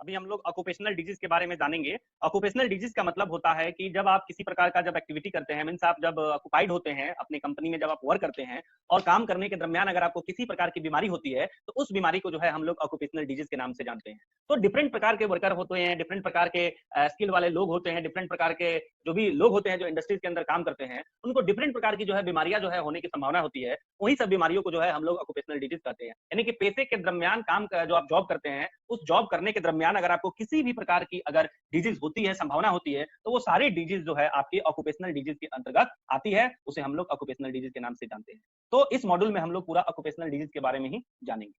अभी हम लोग ऑक्यूपेशनल डिजीज के बारे में जानेंगे। ऑक्यूपेशनल डिजीज का मतलब होता है कि जब आप किसी प्रकार का जब एक्टिविटी करते हैं, मीन्स आप जब ऑक्युपाइड होते हैं अपनी कंपनी में, जब आप वर्क करते हैं और काम करने के दरमियान अगर आपको किसी प्रकार की बीमारी होती है तो उस बीमारी को जो है हम लोग ऑक्यूपेशनल डिजीज के नाम से जानते हैं। तो डिफरेंट प्रकार के वर्कर होते हैं, डिफरेंट प्रकार के स्किल वाले लोग होते हैं, डिफरेंट प्रकार के जो भी लोग होते हैं जो इंडस्ट्रीज के अंदर काम करते हैं, उनको डिफरेंट प्रकार की जो है बीमारियां जो है होने की संभावना होती है। वही सब बीमारियों को जो है हम लोग ऑक्युपेशनल डिजीज कहते हैं। यानी कि पेशे के दरमियान काम जो आप जॉब करते हैं, उस जॉब करने के दरमियान अगर आपको किसी भी प्रकार की अगर डिजीज होती है, संभावना होती है, तो वो सारी डिजीज जो है आपकी ऑक्युपेशनल डिजीज के अंतर्गत आती है। उसे हम लोग ऑक्युपेशनल डिजीज के नाम से जानते हैं। तो इस मॉड्यूल में हम लोग पूरा ऑक्युपेशनल डिजीज के बारे में ही जानेंगे।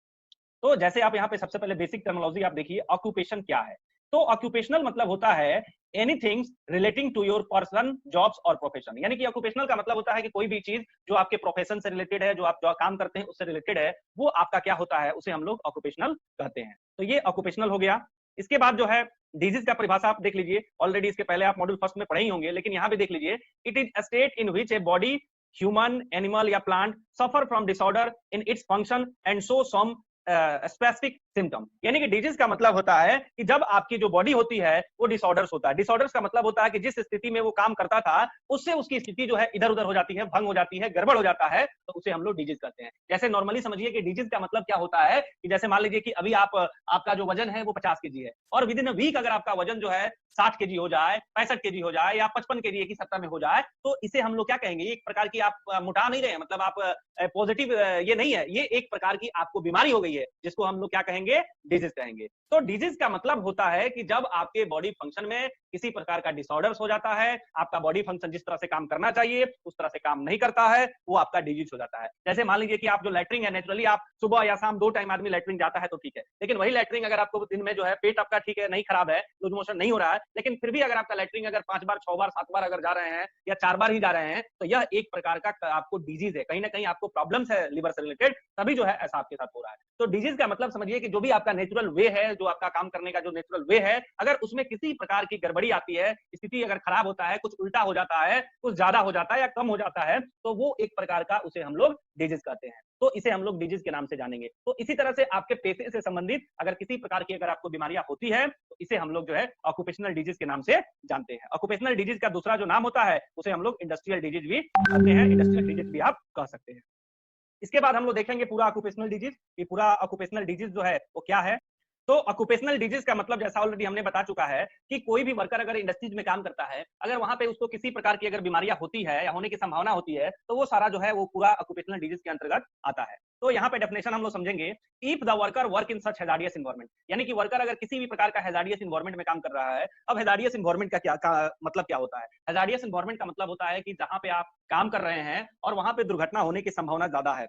तो जैसे आप यहाँ पे सबसे पहले बेसिक टर्मिनोलॉजी आप देखिए, ऑक्युपेशन क्या है। तो ऑक्युपेशनल मतलब होता है anything relating to your person, jobs और प्रोफेशन। यानी कि ऑक्युपेशनल का मतलब होता है कि कोई भी चीज जो आपके प्रोफेशन से रिलेटेड है, जो आप जो काम करते हैं उससे रिलेटेड है, वो आपका क्या होता है, उसे हम लोग ऑक्युपेशनल कहते हैं। तो ये ऑक्युपेशनल हो गया। इसके बाद जो है डिजीज का परिभाषा आप देख लीजिए, ऑलरेडी इसके पहले आप मॉड्यूल फर्स्ट में पढ़े ही होंगे, लेकिन यहाँ पे देख लीजिए, it is a state in which a body, human, animal या plant suffer from disorder in its function and show some specific symptom. यानी कि डिजीज का मतलब होता है कि जब आपकी जो बॉडी होती है वो डिसऑर्डर्स होता है। डिसऑर्डर्स का मतलब होता है कि जिस स्थिति में वो काम करता था उससे उसकी स्थिति जो है इधर उधर हो जाती है, भंग हो जाती है, गड़बड़ हो जाता है, तो उसे हम लोग डिजीज कहते हैं। जैसे नॉर्मली समझिए कि डिजीज का मतलब क्या होता है कि जैसे मान लीजिए कि अभी आपका जो वजन है वो 50 केजी है और विद इन अ वीक अगर आपका वजन जो है 60 केजी हो जाए, 65 केजी हो जाए या 55 केजी एक ही सप्ताह में हो जाए, तो इसे हम लोग क्या कहेंगे, एक प्रकार की आप मोटा नहीं रहे, मतलब आप पॉजिटिव ये नहीं है, ये एक प्रकार की आपको बीमारी हो गई है, जिसको हम लोग क्या कहेंगे, डिजीज कहेंगे। तो डिजीज का मतलब होता है कि जब आपके बॉडी फंक्शन में किसी प्रकार का डिसऑर्डर्स हो जाता है, आपका बॉडी फंक्शन जिस तरह से काम करना चाहिए उस तरह से काम नहीं करता है, वो आपका डिजीज हो जाता है। जैसे मान लीजिए कि आप जो लैट्रिन है, नेचुरली आप सुबह या शाम 2 टाइम आदमी लैट्रिन जाता है तो ठीक है, लेकिन वही लैट्रिन अगर आपको दिन में जो है पेट आपका ठीक है, नहीं खराब है, लूज मोशन नहीं हो रहा है, लेकिन फिर भी अगर आपका लैट्रिन अगर 5 बार, 6 बार, 7 बार अगर जा रहे हैं या 4 बार ही जा रहे हैं, तो यह एक प्रकार का आपको डिजीज है, कहीं ना कहीं आपको प्रॉब्लम्स है लिवर से रिलेटेड, तभी जो है ऐसा आपके साथ हो रहा है। तो डिजीज का मतलब समझिए कि जो भी आपका नेचुरल वे है, जो आपका काम करने का जो नेचुरल वे है, अगर उसमें किसी प्रकार की गड़बड़ी आती है, स्थिति अगर खराब होता है, कुछ उल्टा हो जाता है, कुछ ज्यादा हो जाता है या कम हो जाता है, तो वो एक प्रकार का उसे हम लोग डिजीज कहते हैं। तो इसे हम लोग डिजीज के नाम से जानेंगे। तो इसी तरह से आपके पेशे से संबंधित अगर किसी प्रकार की अगर आपको बीमारियां होती है तो इसे हम लोग जो है ऑक्युपेशनल डिजीज के नाम से जानते हैं। ऑक्युपेशनल डिजीज का दूसरा जो नाम होता है उसे हम लोग इंडस्ट्रियल डिजीज भी कहते हैं, इंडस्ट्रियल डिजीज भी आप कह सकते हैं। इसके बाद हम लोग देखेंगे पूरा ऑक्युपेशनल डिजीज, कि पूरा ऑक्युपेशनल डिजीज जो है वो क्या है। तो ऑक्युपेशनल डिजीज का मतलब जैसा ऑलरेडी हमने बता चुका है कि कोई भी वर्कर अगर इंडस्ट्रीज में काम करता है, अगर वहां पे उसको किसी प्रकार की अगर बीमारियां होती है या होने की संभावना होती है, तो वो सारा जो है वो पूरा ऑक्युपेशनल डिजीज के अंतर्गत आता है। तो यहाँ पे डेफिनेशन हम लोग समझेंगे, if the worker work in such hazardous environment, यानी कि वर्कर अगर किसी भी प्रकार का हैजार्डियस इन्वायरमेंट में काम कर रहा है। अब हैजार्डियस इन्वायरमेंट मतलब क्या होता है? हैजार्डियस इन्वायरमेंट का मतलब होता है कि जहां पे आप काम कर रहे हैं और वहां पे दुर्घटना होने की संभावना ज्यादा है,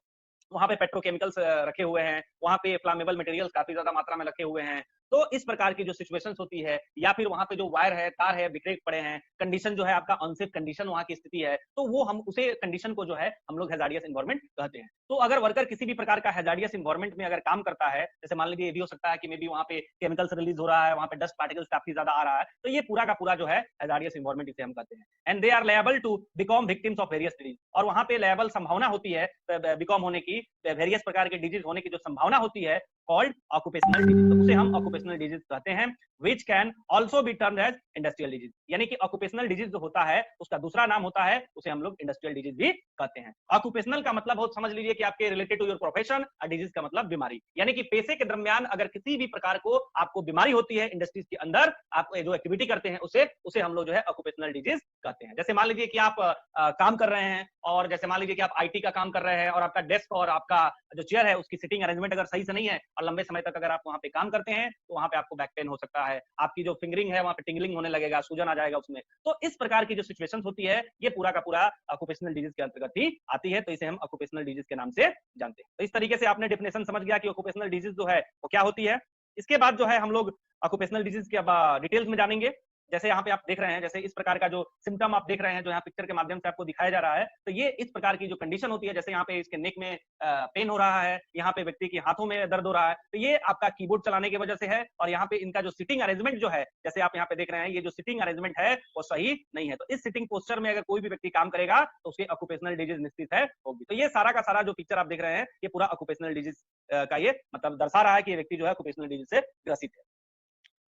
वहां पे पेट्रोकेमिकल्स रखे हुए हैं, वहां पे फ्लामेबल मटेरियल्स काफी ज्यादा मात्रा में रखे हुए हैं। तो इस प्रकार की जो सिचुएशंस होती है, या फिर वहां पे जो वायर है, तार है, बिखरे पड़े हैं, कंडीशन जो है आपका अनसेफ कंडीशन वहां की स्थिति है, तो वो हम उसे कंडीशन को जो है हम लोग हैजार्डियस एनवायरनमेंट कहते हैं। तो अगर वर्कर किसी भी प्रकार का हैजार्डियस एनवायरनमेंट में अगर काम करता है, जैसे मान लीजिए ये भी हो सकता है कि मे बी वहां पे केमिकल्स रिलीज हो रहा है, वहां पे डस्ट पार्टिकल्स काफी ज्यादा आ रहा है, तो ये पूरा का पूरा जो है हैजार्डियस एनवायरनमेंट इसे हम कहते हैं। And they are liable to become victims of various disease, और वहां पे लेबल संभावना होती है बिकम होने की, वेरियस प्रकार के डिजीज होने की जो संभावना होती है, कॉल्ड ऑक्युपेशनल डिजीज, तो उसे हम ऑक्युपेशनल डिजीज कहते हैं, which can also be termed as industrial disease. यानी कि ऑक्युपेशनल डिजीज जो होता है उसका दूसरा नाम होता है, उसे हम लोग इंडस्ट्रियल डिजीज भी कहते हैं। ऑक्युपेशनल का मतलब हो समझ लीजिए कि आपके रिलेटेड टू योर प्रोफेशन, और डिजीज का मतलब बीमारी, यानी कि पेशे के दरमियान अगर किसी भी प्रकार को आपको बीमारी होती है इंडस्ट्रीज के अंदर, आप जो एक्टिविटी करते हैं उसे हम लोग जो है ऑक्युपेशनल डिजीज कहते हैं। जैसे मान लीजिए कि आप काम कर रहे हैं, और जैसे मान लीजिए कि आप आईटी का काम कर रहे हैं और आपका डेस्क और आपका जो चेयर है उसकी सिटिंग अरेंजमेंट अगर सही से नहीं है और लंबे समय तक अगर आप वहां पे काम करते हैं, तो वहां पे आपको बैक पेन हो सकता है, आपकी जो फिंगरिंग है वहां पे टिंगलिंग होने लगेगा, सूजन आ जाएगा उसमें। तो इस प्रकार की जो सिचुएशन होती है, ये पूरा का पूरा ऑक्युपेशनल डिजीज के अंतर्गत ही आती है, तो इसे हम ऑक्युपेशनल डिजीज के नाम से जानते हैं। तो इस तरीके से आपने डेफिनेशन समझ गया कि ऑक्युपेशनल डिजीज जो है वो क्या होती है। इसके बाद जो है हम लोग ऑक्युपेशनल डिजीज के डिटेल्स में जानेंगे। जैसे यहाँ पे आप देख रहे हैं, जैसे इस प्रकार का जो सिम्टम आप देख रहे हैं, जो यहाँ पिक्चर के माध्यम से आपको दिखाया जा रहा है, तो ये इस प्रकार की जो कंडीशन होती है, जैसे यहाँ पे इसके नेक में पेन हो रहा है, यहाँ पे व्यक्ति के हाथों में दर्द हो रहा है, तो ये आपका कीबोर्ड चलाने की वजह से है। और यहाँ पे इनका जो सिटिंग अरेंजमेंट जो है, जैसे आप यहाँ पे देख रहे हैं, ये जो सिटिंग अरेंजमेंट है वो सही नहीं है। तो इस सिटिंग पोस्चर में अगर कोई भी व्यक्ति काम करेगा तो उसके ऑक्युपेशनल डिजीज निश्चित है होगी। तो ये सारा का सारा जो पिक्चर आप देख रहे हैं, ये पूरा ऑक्युपेशनल डिजीज का ये मतलब दर्शा रहा है कि ये व्यक्ति जो है ऑक्युपेशनल डिजीज से ग्रसित है।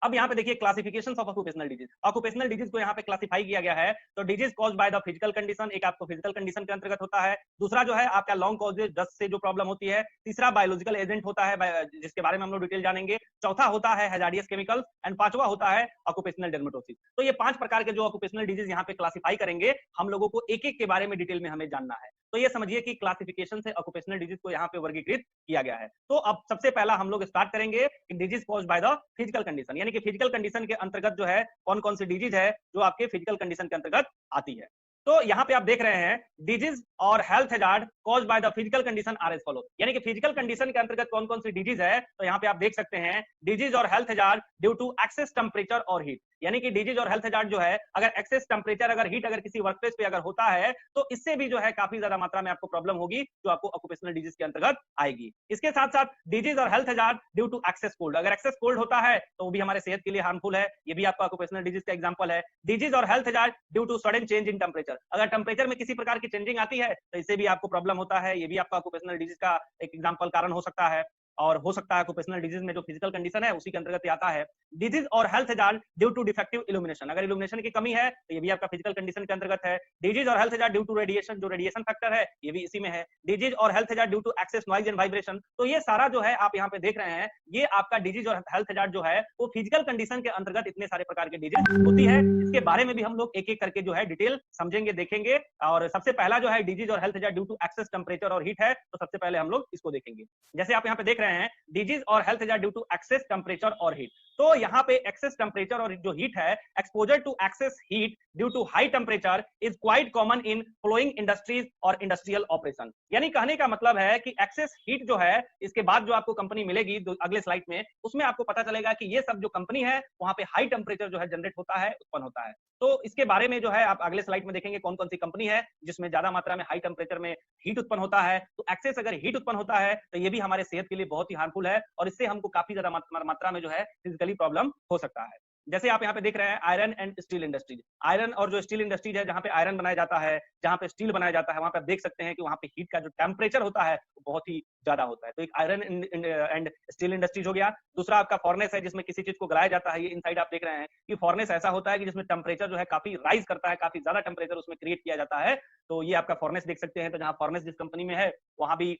अब यहाँ पे देखिए classifications of occupational disease, occupational disease को यहाँ पे क्लासिफाई किया गया है। तो disease caused by the physical condition, एक आपको फिजिकल कंडीशन के अंतर्गत होता है। दूसरा जो है आपका लॉन्ग कॉजेज, डस्ट से जो प्रॉब्लम होती है। तीसरा बायोलॉजिकल एजेंट होता है जिसके बारे में हम लोग डिटेल जानेंगे। चौथा होता है हैजार्डियस केमिकल्स एंड पांचवा होता है ऑक्यूपेशनल डर्मेटोसिस। तो ये 5 प्रकार के जो ऑक्यूपेशनल डिजीज यहाँ पे क्लासिफाई करेंगे, हम लोगों को एक एक के बारे में डिटेल में हमें जानना है। तो ये समझिए कि क्लासिफिकेशन से ऑक्यूपेशनल डिजीज को यहाँ पे वर्गीकृत किया गया है। तो अब सबसे पहला हम लोग स्टार्ट करेंगे कि disease caused by the physical condition, यानी कि फिजिकल कंडीशन के अंतर्गत जो है कौन कौन सी डिजीज है जो आपके फिजिकल कंडीशन के अंतर्गत आती है। तो यहाँ पे आप देख रहे हैं डिजीज और health hazard caused by the physical condition are as follow, यानी कि फिजिकल कंडीशन के अंतर्गत कौन कौन सी डिजीज है। तो यहाँ पे आप देख सकते हैं डिजीज और health hazard due to excess temperature और हीट, यानी कि डिजीज और हेल्थ हैजार्ड जो है अगर एक्सेस टेम्परेचर, अगर हीट, अगर किसी वर्क प्लेस पे अगर होता है तो इससे भी जो है काफी ज्यादा मात्रा में आपको प्रॉब्लम होगी जो आपको ऑक्यूपेशनल डिजीज के अंतर्गत आएगी। इसके साथ साथ डिजीज और health hazard due to excess cold, अगर एक्सेस कोल्ड होता है तो वो भी हमारे सेहत के लिए हार्मफुल है, ये भी आपका ऑक्यूपेशनल डिजीज का एग्जांपल है। डिजीज और health hazard due to sudden change in temperature, अगर टेम्परेचर में किसी प्रकार की चेंजिंग आती है तो इससे भी आपको प्रॉब्लम होता है, ये भी आपका ऑक्यूपेशनल डिजीज का एक एग्जांपल कारण हो सकता है। और हो सकता है ऑक्यूपेशनल डिजीज में जो फिजिकल कंडीशन है उसी के अंतर्गत आता है। डिजीज और health hazard due to defective illumination, अगर इल्यूमिनेशन की कमी है तो ये भी आपका फिजिकल कंडीशन के अंतर्गत है। डिजीज और health hazard due to radiation, जो रेडिएशन फैक्टर है ये भी इसी में है। डिजीज और health hazard due to excess noise and vibration, तो ये सारा जो है आप यहाँ पे देख रहे हैं ये आपका डिजीज और हेल्थ हैजार्ड जो है वो फिजिकल कंडीशन के अंतर्गत इतने सारे प्रकार के डिजीज होती है। इसके बारे में भी हम लोग एक एक करके जो है डिटेल समझेंगे, देखेंगे। और सबसे पहला जो है डिजीज और health hazard due to excess temperature और हीट है, तो सबसे पहले हम लोग इसको देखेंगे। जैसे आप यहाँ पे देख रहे हैं डिजीज और health hazard due to excess temperature और हीट, तो यहाँ पे एक्सेस टेम्परेचर और जो हीट है, exposure to excess heat due to high temperature is quite common in flowing industries और इंडस्ट्रियल ऑपरेशन, यानी कहने का मतलब है कि एक्सेस हीट जो है इसके बाद जो आपको कंपनी मिलेगी अगले स्लाइड में, उसमें आपको पता चलेगा कि ये सब जो कंपनी है वहां पे हाई टेम्परेचर जो है जनरेट होता है, उत्पन्न होता है। तो इसके बारे में जो है आप अगले स्लाइड में देखेंगे कौन कौन सी कंपनी है जिसमें ज्यादा मात्रा में हाई टेम्परेचर में हीट उत्पन्न होता है। तो एक्सेस अगर हीट उत्पन्न होता है तो ये भी हमारे सेहत के लिए बहुत ही हार्मफुल है और इससे हमको काफी ज्यादा मात्रा में जो है फिजिकली प्रॉब्लम हो सकता है। जैसे आप यहाँ पे देख रहे हैं iron and steel industries, iron और जो स्टील इंडस्ट्रीज है जहाँ पे आयरन बनाया जाता है, जहाँ पे स्टील बनाया जाता है, वहां पे आप देख सकते हैं कि वहां पे हीट का जो टेम्परेचर होता है वो बहुत ही ज्यादा होता है। तो एक आयरन एंड स्टील इंडस्ट्रीज हो गया। दूसरा आपका फॉर्नेस है जिसमें किसी चीज को गलाया जाता है। ये इनसाइड आप देख रहे हैं कि फॉर्नेस ऐसा होता है कि जिसमें टेम्परेचर जो है काफी राइज करता है, काफी ज्यादा टेम्परेचर उसमें क्रिएट किया जाता है। तो ये आपका फॉर्नेस देख सकते हैं। तो जहाँ फॉर्नेस जिस कंपनी में है वहां भी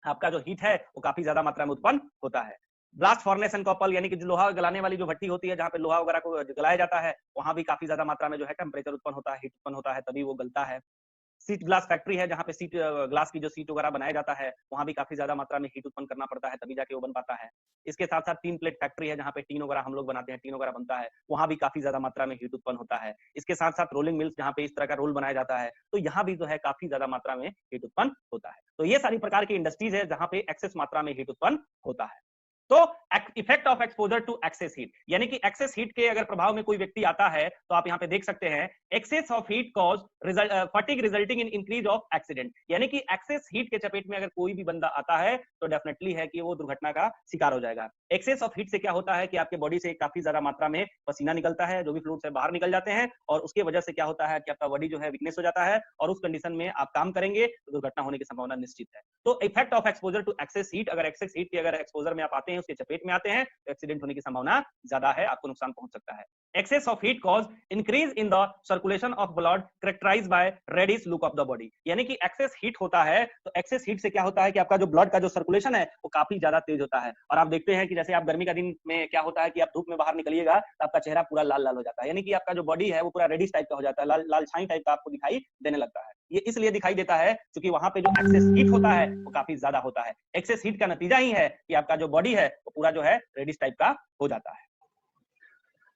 आपका जो हीट है वो काफी ज्यादा मात्रा में उत्पन्न होता है। ब्लास्ट फॉर्नेस एंड कॉपल, यानी कि जो लोहा गलाने वाली जो भट्टी होती है जहाँ पे लोहा वगैरह को गलाया जाता है, वहां भी काफी ज्यादा मात्रा में जो है टेम्परेचर उत्पन्न होता है, हीट उत्पन्न होता है, तभी वो गलता है। सीट ग्लास फैक्ट्री है जहाँ पे सीट ग्लास की जो सीट वगैरह बनाया जाता है वहां भी काफी ज्यादा मात्रा में हीट उत्पन्न करना पड़ता है, तभी जाके वो बन पाता है। इसके साथ साथ टीन प्लेट फैक्ट्री है जहाँ पे टीन वगैरह हम लोग बनाते हैं, टीन वगैरह बनता है, वहां भी काफी ज्यादा मात्रा में हीट उत्पन्न होता है। इसके साथ साथ रोलिंग मिल्स जहाँ पे इस तरह का रोल बनाया जाता है, तो यहाँ भी जो है काफी ज्यादा मात्रा में हीट उत्पन्न होता है। तो ये सारी प्रकार की इंडस्ट्रीज है जहाँ पे एक्सेस मात्रा में हीट उत्पन्न होता है। तो effect of exposure to excess heat, यानी कि एक्सेस हीट के अगर प्रभाव में कोई व्यक्ति आता है तो आप यहाँ पे देख सकते हैं excess of heat cause fatigue resulting in increase of accident, यानी कि एक्सेस हीट के चपेट में अगर कोई भी बंदा आता है तो डेफिनेटली है कि वो दुर्घटना का शिकार हो जाएगा। एक्सेस ऑफ हीट से क्या होता है कि आपके बॉडी से काफी ज्यादा मात्रा में पसीना निकलता है, जो भी फ्लूइड से बाहर निकल जाते हैं और उसके वजह से क्या होता है कि आपका बॉडी जो है वीकनेस हो जाता है और उस कंडीशन में आप काम करेंगे तो दुर्घटना होने की संभावना निश्चित है। तो effect of exposure to excess heat, अगर एक्सेस हीट के अगर एक्सपोजर में आप आते हैं, उसके चपेट में आते हैं तो एक्सीडेंट होने की संभावना ज्यादा है, आपको नुकसान पहुंच सकता है। Excess of heat cause increase in the circulation of blood characterised by reddish look of the body, यानी कि एक्सेस हीट होता है तो एक्सेस हीट से क्या होता है कि आपका जो ब्लड का जो सर्कुलेशन है वो काफी ज्यादा तेज होता है। और आप देखते हैं कि जैसे आप गर्मी का दिन में क्या होता है कि आप धूप में बाहर निकलिएगा तो आपका चेहरा पूरा लाल लाल हो जाता है, यानी कि आपका जो बॉडी है वो पूरा रेडिश टाइप का हो जाता है, लाल लाल छाई टाइप का आपको दिखाई देने लगता है। ये इसलिए दिखाई देता है क्योंकि वहां पे जो एक्सेस हीट होता है वो काफी ज्यादा होता है। एक्सेस हीट का नतीजा ही है कि आपका जो बॉडी है वो पूरा जो है रेडिश टाइप का हो जाता है।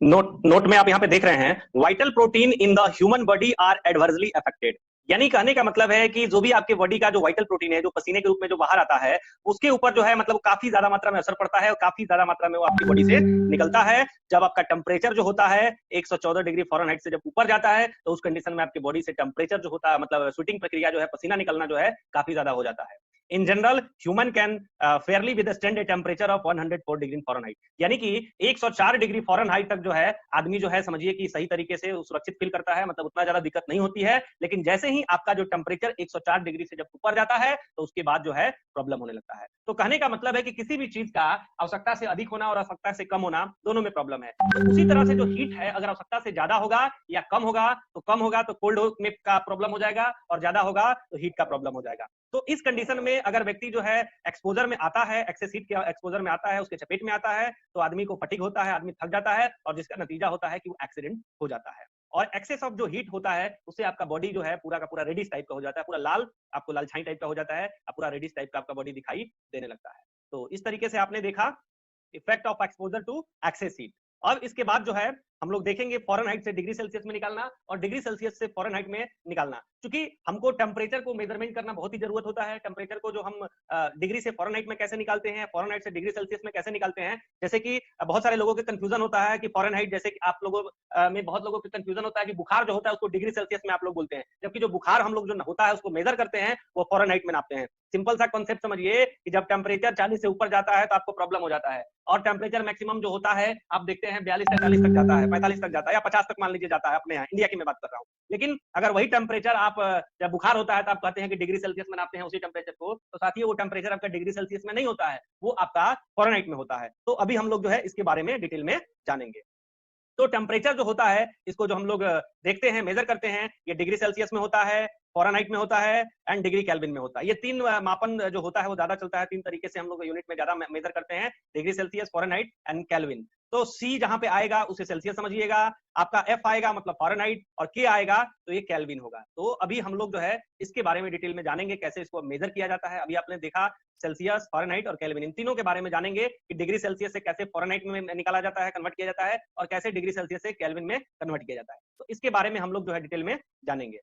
नोट में आप यहाँ पे देख रहे हैं vital protein in the human body are adversely affected, यानी कहने का मतलब है कि जो भी आपके बॉडी का जो वाइटल प्रोटीन है जो पसीने के रूप में जो बाहर आता है उसके ऊपर जो है मतलब काफी ज्यादा मात्रा में असर पड़ता है और काफी ज्यादा मात्रा में वो आपकी बॉडी से निकलता है। जब आपका टेम्परेचर जो होता है 114 डिग्री फ़ारेनहाइट से जब ऊपर जाता है तो उस कंडीशन में आपकी बॉडी से टेम्परेचर जो होता है मतलब स्वेटिंग प्रक्रिया जो है, पसीना निकलना जो है काफी ज्यादा हो जाता है। In general human can Fairlie withstand a temperature of 104 degree Fahrenheit, यानी कि 104 डिग्री फॉरेनहाइट तक जो है आदमी जो है समझिए कि सही तरीके से सुरक्षित फील करता है, मतलब उतना ज्यादा दिक्कत नहीं होती है। लेकिन जैसे ही आपका जो टेम्परेचर 104 डिग्री से जब ऊपर जाता है तो उसके बाद जो है प्रॉब्लम होने लगता है। तो कहने का मतलब है कि किसी भी चीज का आवश्यकता से अधिक होना और आवश्यकता से कम होना दोनों में प्रॉब्लम है। तो उसी तरह से जो हीट है अगर आवश्यकता से ज्यादा होगा या कम होगा तो कोल्ड में का प्रॉब्लम हो जाएगा, और ज्यादा होगा तो हीट का प्रॉब्लम हो जाएगा। तो इस कंडीशन में अगर व्यक्ति जो है एक्सपोजर में आता है, एक्सेस हीट के एक्सपोजर में आता है, उसके चपेट में आता है, तो आदमी को फटीग होता है, आदमी थक जाता है, और जिसका नतीजा होता है कि वो एक्सीडेंट हो जाता है। और एक्सेस ऑफ जो हीट होता है उससे आपका बॉडी जो है पूरा का पूरा रेडिश टाइप का हो जाता है, पूरा लाल, आपको लालछाई टाइप का हो जाता है, पूरा रेडिश टाइप का आपका बॉडी दिखाई देने लगता है। तो इस तरीके से आपने देखा effect of exposure to excess heat. अब इसके बाद जो है हम लोग देखेंगे फॉरेनहाइट से डिग्री सेल्सियस में निकालना और डिग्री सेल्सियस से फॉरेनहाइट में निकालना। क्योंकि हमको टेम्परेचर को मेजरमेंट करना बहुत ही जरूरत होता है। टेम्परेचर को जो हम डिग्री से फॉरेनहाइट में कैसे निकालते हैं, फॉरेनहाइट से डिग्री सेल्सियस में कैसे निकालते हैं, जैसे कि बहुत सारे लोगों के कंफ्यूजन होता है कि फॉरेनहाइट, जैसे कि आप लोगों में बहुत लोगों के कंफ्यूजन होता है कि बुखार जो होता है उसको डिग्री सेल्सियस में आप लोग बोलते हैं, जबकि जो बुखार हम लोग जो होता है उसको मेजर करते हैं वो फॉरेनहाइट में नापते हैं। सिंपल सा कॉन्सेप्ट समझिए कि जब टेम्परेचर 40 से ऊपर जाता है तो आपको प्रॉब्लम हो जाता है, और टेम्परेचर मैक्सिमम जो होता है आप देखते हैं 42-43 तक जाता है, 45 तक जाता है, या 50 तक मान लीजिए जाता है, अपने यहाँ इंडिया की मैं बात कर रहा हूँ। लेकिन अगर वही टेम्परेचर आप जब बुखार होता है तो आप कहते हैं कि डिग्री सेल्सियस में नापते हैं उसी टेम्परेचर को, तो साथियों वो टेम्परेचर आपका डिग्री सेल्सियस में नहीं होता है, वो आपका फॉरेनहाइट में होता है। तो अभी हम लोग जो है इसके बारे में डिटेल में जानेंगे। तो टेम्परेचर जो होता है इसको जो हम लोग देखते हैं, मेजर करते हैं, ये डिग्री सेल्सियस में होता है, फॉरेनहाइट में होता है एंड डिग्री केल्विन में होता है। ये तीन मापन जो होता है वो ज्यादा चलता है, तीन तरीके से हम लोग यूनिट में ज्यादा मेजर करते हैं, degree Celsius, Fahrenheit and kelvin. तो सी जहां पे आएगा उसे सेल्सियस समझिएगा, आपका एफ आएगा मतलब फॉरेनहाइट, और के आएगा तो ये केल्विन होगा। तो अभी हम लोग जो है इसके बारे में डिटेल में जानेंगे कैसे इसको मेजर किया जाता है। अभी आपने देखा सेल्सियस, फॉरेनहाइट और केल्विन, इन तीनों के बारे में जानेंगे कि डिग्री सेल्सियस से कैसे फॉरेनहाइट में निकाला जाता है, कन्वर्ट किया जाता है, और कैसे डिग्री सेल्सियस से केल्विन में कन्वर्ट किया जाता है। तो इसके बारे में हम लोग जो है डिटेल में जानेंगे।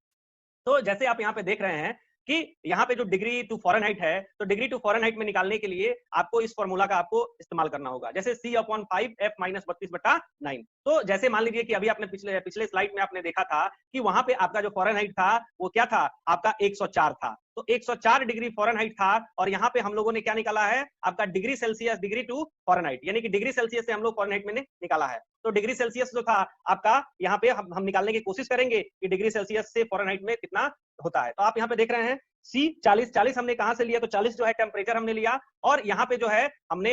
तो जैसे आप यहाँ पे देख रहे हैं कि यहाँ पे जो डिग्री टू फॉरेनहाइट है, तो डिग्री टू फॉरेनहाइट में निकालने के लिए आपको इस फॉर्मूला का आपको इस्तेमाल करना होगा, जैसे C/5 F - 32/9। तो जैसे मान लीजिए कि अभी आपने पिछले पिछले स्लाइड में आपने देखा था कि वहां पे आपका जो फॉरेनहाइट था वो क्या था, आपका 104 था। तो 104 डिग्री फॉरेनहाइट था, और यहाँ पे हम लोगों ने क्या निकाला है, आपका degree Celsius degree to Fahrenheit, यानी कि डिग्री सेल्सियस से हम लोग फॉरेनहाइट में निकाला है। तो डिग्री सेल्सियस जो था आपका, यहाँ पे हम निकालने की कोशिश करेंगे कि डिग्री सेल्सियस से फॉरेनहाइट में कितना होता है। तो आप यहाँ पे देख रहे हैं C 40 हमने कहां से लिया, तो 40 जो है टेम्परेचर हमने लिया, और यहाँ पे जो है हमने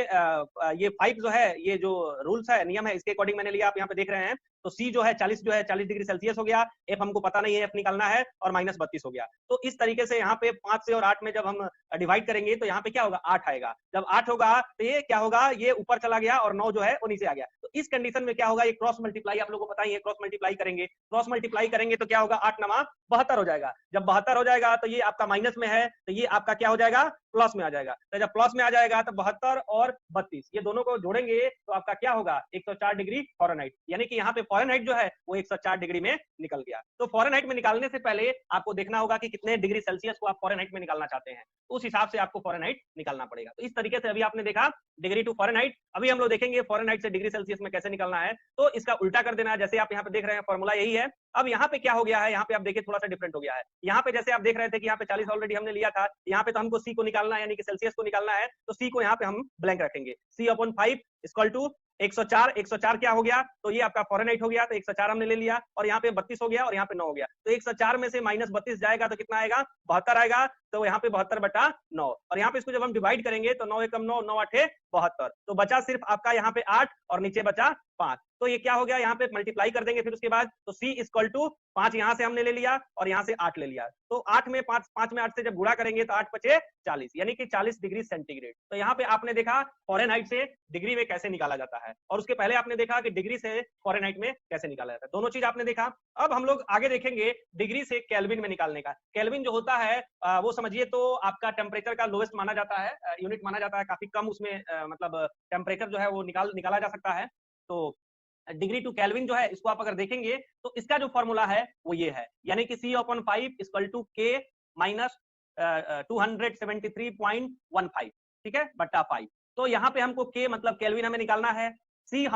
ये 5 जो है, ये जो रूल्स है, नियम है, इसके अकॉर्डिंग मैंने लिया। आप यहाँ पे देख रहे हैं तो C जो है 40 जो है 40 डिग्री सेल्सियस हो गया, F हमको पता नहीं है, F निकालना है, और -32 हो गया। तो इस तरीके से यहाँ पे 5 से और 8 में जब हम डिवाइड करेंगे तो यहाँ पे क्या होगा, 8 आएगा। जब 8 होगा तो ये क्या होगा, ये ऊपर चला गया, और 9 जो है वो नीचे आ गया। तो इस कंडीशन में क्या होगा, ये क्रॉस मल्टीप्लाई आप लोगों को पता ही है, क्रॉस मल्टीप्लाई करेंगे तो क्या होगा, 8 9 72 हो जाएगा। जब 72 हो जाएगा तो ये आपका माइनस में है, तो ये आपका क्या हो जाएगा, प्लस में आ जाएगा। तो जब प्लस में आ जाएगा तो 72 और 32 ये दोनों को जोड़ेंगे तो आपका क्या होगा, 104 डिग्री फॉरेनहाइट, यानी कि यहाँ पे फॉरेनहाइट जो है वो 104 डिग्री में निकल गया। तो फॉरेनहाइट में निकालने से पहले आपको देखना होगा कि कितने डिग्री सेल्सियस को आप फॉरेनहाइट में निकालना चाहते हैं, उस हिसाब से आपको फॉरेनहाइट निकालना पड़ेगा। तो इस तरीके से अभी आपने देखा डिग्री टू फॉरेनहाइट। अभी हम लोग देखेंगे फॉरेनहाइट से डिग्री सेल्सियस में कैसे निकालना है। तो इसका उल्टा कर देना है, जैसे आप यहाँ पे देख रहे हैं फॉर्मूला यही है। अब यहाँ पे क्या हो गया है, यहाँ पे आप देखिए थोड़ा सा डिफरेंट हो गया है। यहाँ पे जैसे आप देख रहे थे कि यहाँ पे 40 ऑलरेडी हमने लिया था, यहाँ पे तो हमको C को निकालना है, यानी कि सेल्सियस को निकालना है, तो C को यहाँ पे हम ब्लैंक रखेंगे। C/5 इक्वल टू 104, 104 क्या हो गया, तो ये आपका फॉरेनहाइट हो गया, तो 104 हमने ले लिया, और यहाँ पे 32 हो गया, और यहाँ पे 9 हो गया। तो 104 में से -32 जाएगा तो कितना आएगा, 72 आएगा। तो यहाँ पे 72/9, और यहाँ पे इसको जब हम डिवाइड करेंगे तो 9 एकम 9, 9 8 72, तो बचा सिर्फ आपका यहाँ पे 8, और नीचे बचा 5। तो ये क्या हो गया, यहाँ पे मल्टीप्लाई कर देंगे फिर उसके बाद, तो C = 5 यहाँ से हमने ले लिया, और यहाँ से 8 ले लिया। तो 8 में 5 में 8 से जब गुणा करेंगे तो 8 × 5 = 40, यानी कि 40 डिग्री सेंटीग्रेड। तो यहाँ पे आपने देखा फॉरेनहाइट से डिग्री में कैसे निकाला जाता है, और उसके पहले आपने देखा कि डिग्री से फॉरेनहाइट में कैसे निकाला जाता है। दोनों चीज आपने देखा। अब हम लोग आगे देखेंगे डिग्री से केल्विन में निकालने का। केल्विन जो होता है वो समझिए तो आपका टेम्परेचर का लोएस्ट माना जाता है, यूनिट माना जाता है, काफी कम उसमें मतलब टेम्परेचर जो है वो निकाला जा सकता है। तो डिग्री टू केल्विन जो है इसको आप अगर देखेंगे तो इसका जो फॉर्मूला है वो ये है, यानी कि C/5 = K - 273.15, ठीक है, बट्टा 5। तो यहाँ पे हमको K मतलब केल्विन हमें निकालना है, C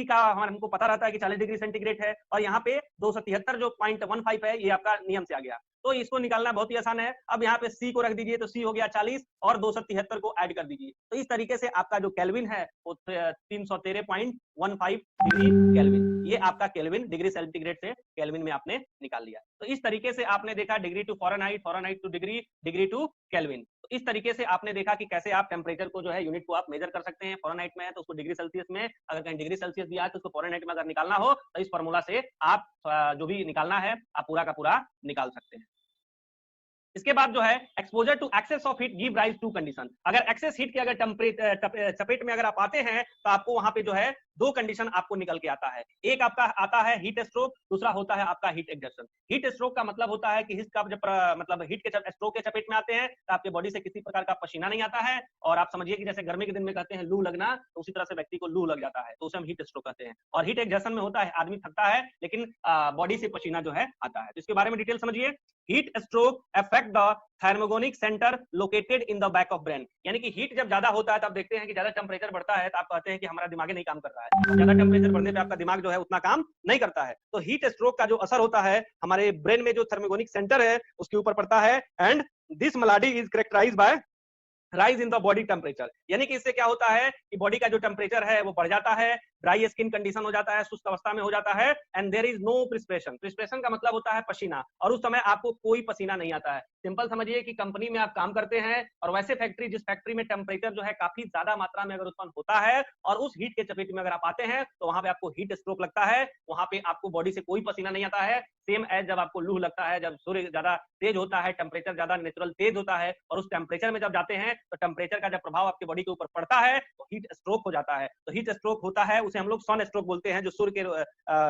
का हमको पता रहता है कि 40 डिग्री सेंटीग्रेड है, और यहाँ पे 273 जो 0.15 है ये आपका नियम से आ गया। तो इसको निकालना बहुत ही आसान है। अब यहाँ पे सी को रख दीजिए, तो सी हो गया 40 और 273 को ऐड कर दीजिए। तो इस तरीके से आपका जो केल्विन है वो 313.15 डिग्री केल्विन, ये आपका केल्विन डिग्री सेंटीग्रेड से केल्विन में आपने निकाल लिया। तो इस तरीके से आपने देखा degree to Fahrenheit, Fahrenheit to degree, degree to Kelvin. तो इस तरीके से आपने देखा कि कैसे आप टेम्परेचर को जो है यूनिट को आप मेजर कर सकते हैं। फ़ारेनहाइट में है तो उसको डिग्री सेल्सियस में, अगर कहीं डिग्री सेल्सियस दिया है तो उसको फ़ारेनहाइट में अगर निकालना हो तो इस फॉर्मूला से आप जो भी निकालना है आप पूरा का पूरा निकाल सकते हैं। इसके बाद जो है exposure to excess of heat give rise to condition. अगर एक्सेस हीट के अगर चपेट में अगर आप आते हैं तो आपको वहां पे जो है दो कंडीशन आपको निकल के आता है। एक आपका आता है हीट स्ट्रोक, दूसरा होता है आपका हीट एक्सर्शन। हीट स्ट्रोक का मतलब होता है कि हिट का जब मतलब हीट के स्ट्रोक के चपेट में आते हैं तो आपके बॉडी से किसी प्रकार का पसीना नहीं आता है, और आप समझिए कि जैसे गर्मी के दिन में कहते हैं लू लगना, तो उसी तरह से व्यक्ति को लू लग जाता है, तो उसे हम हीट स्ट्रोक कहते हैं। और हीट एक्सर्शन में होता है आदमी थकता है लेकिन बॉडी से पसीना जो है आता है। तो इसके बारे में डिटेल समझिए। Heat stroke affect the thermogenic center located in the back of brain. यानी कि हीट जब ज्यादा होता है तो आप देखते हैं कि ज्यादा टेम्परेचर बढ़ता है तो आप कहते हैं कि हमारा दिमाग नहीं काम कर रहा है। ज्यादा टेम्परेचर बढ़ने पे आपका दिमाग जो है उतना काम नहीं करता है। तो हीट स्ट्रोक का जो असर होता है हमारे ब्रेन में जो थर्मोगोनिक सेंटर है उसके ऊपर पड़ता है। And this malady is characterized by rise in the body temperature. यानी कि इससे क्या होता है कि बॉडी का जो टेम्परेचर है वो बढ़ जाता है, ड्राई स्किन कंडीशन हो जाता है, सुस्त अवस्था में हो जाता है। And there is no perspiration. Perspiration का मतलब होता है पसीना, और उस समय आपको कोई पसीना नहीं आता है। सिंपल समझिए कि कंपनी में आप काम करते हैं और वैसे फैक्ट्री जिस फैक्ट्री में टेम्परेचर जो है काफी ज्यादा मात्रा में अगर उत्पन्न होता है और उस हीट के चपेट में अगर आप आते हैं तो वहां पे आपको हीट स्ट्रोक लगता है, वहां पे आपको बॉडी से कोई पसीना नहीं आता है। सेम एज जब आपको लू लगता है, जब सूर्य ज्यादा तेज होता है, टेम्परेचर ज्यादा नेचुरल तेज होता है और उस टेम्परेचर में जब जाते हैं तो टेम्परेचर का जब प्रभाव आपके बॉडी के ऊपर पड़ता है तो हीट स्ट्रोक हो जाता है। तो हीट स्ट्रोक होता है उसे हम लोग सन स्ट्रोक बोलते हैं, जो सूर्य के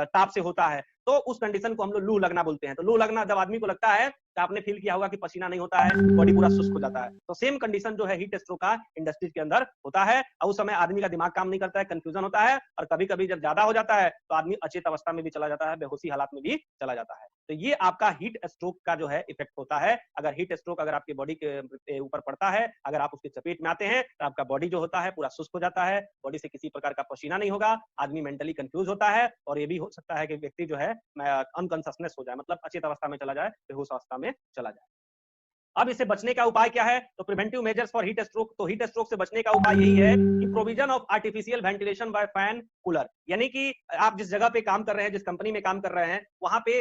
ताप से होता है। तो उस कंडीशन को हम लोग लू लगना बोलते हैं। तो लू लगना जब आदमी को लगता है तो आपने फील किया होगा कि पसीना नहीं होता है, बॉडी पूरा शुष्क हो जाता है। तो सेम कंडीशन जो है हीट स्ट्रोक का इंडस्ट्रीज के अंदर होता है, और उस समय आदमी का दिमाग काम नहीं करता है, कंफ्यूजन होता है, और कभी कभी जब ज्यादा हो जाता है तो आदमी अचेत अवस्था में भी चला जाता है, बेहोशी हालात में भी चला जाता है। तो ये आपका हीट स्ट्रोक का जो है इफेक्ट होता है। अगर हीट स्ट्रोक अगर आपकी बॉडी के ऊपर पड़ता है, अगर आप उसके चपेट में आते हैं तो आपका बॉडी जो होता है पूरा सुस्त हो जाता है, बॉडी से किसी प्रकार का पसीना नहीं होगा, आदमी मेंटली कंफ्यूज होता है, और ये भी हो सकता है कि व्यक्ति जो है अनकॉन्शियसनेस हो जाए, मतलब अचेत अवस्था में चला जाए, बेहोश अवस्था में चला जाए। अब इससे बचने का उपाय क्या है? तो preventive measures for heat stroke. तो हीट स्ट्रोक से बचने का उपाय यही है कि provision of artificial ventilation by fan cooler. यानी कि आप जिस जगह पे काम कर रहे हैं, जिस कंपनी में काम कर रहे हैं, वहां पे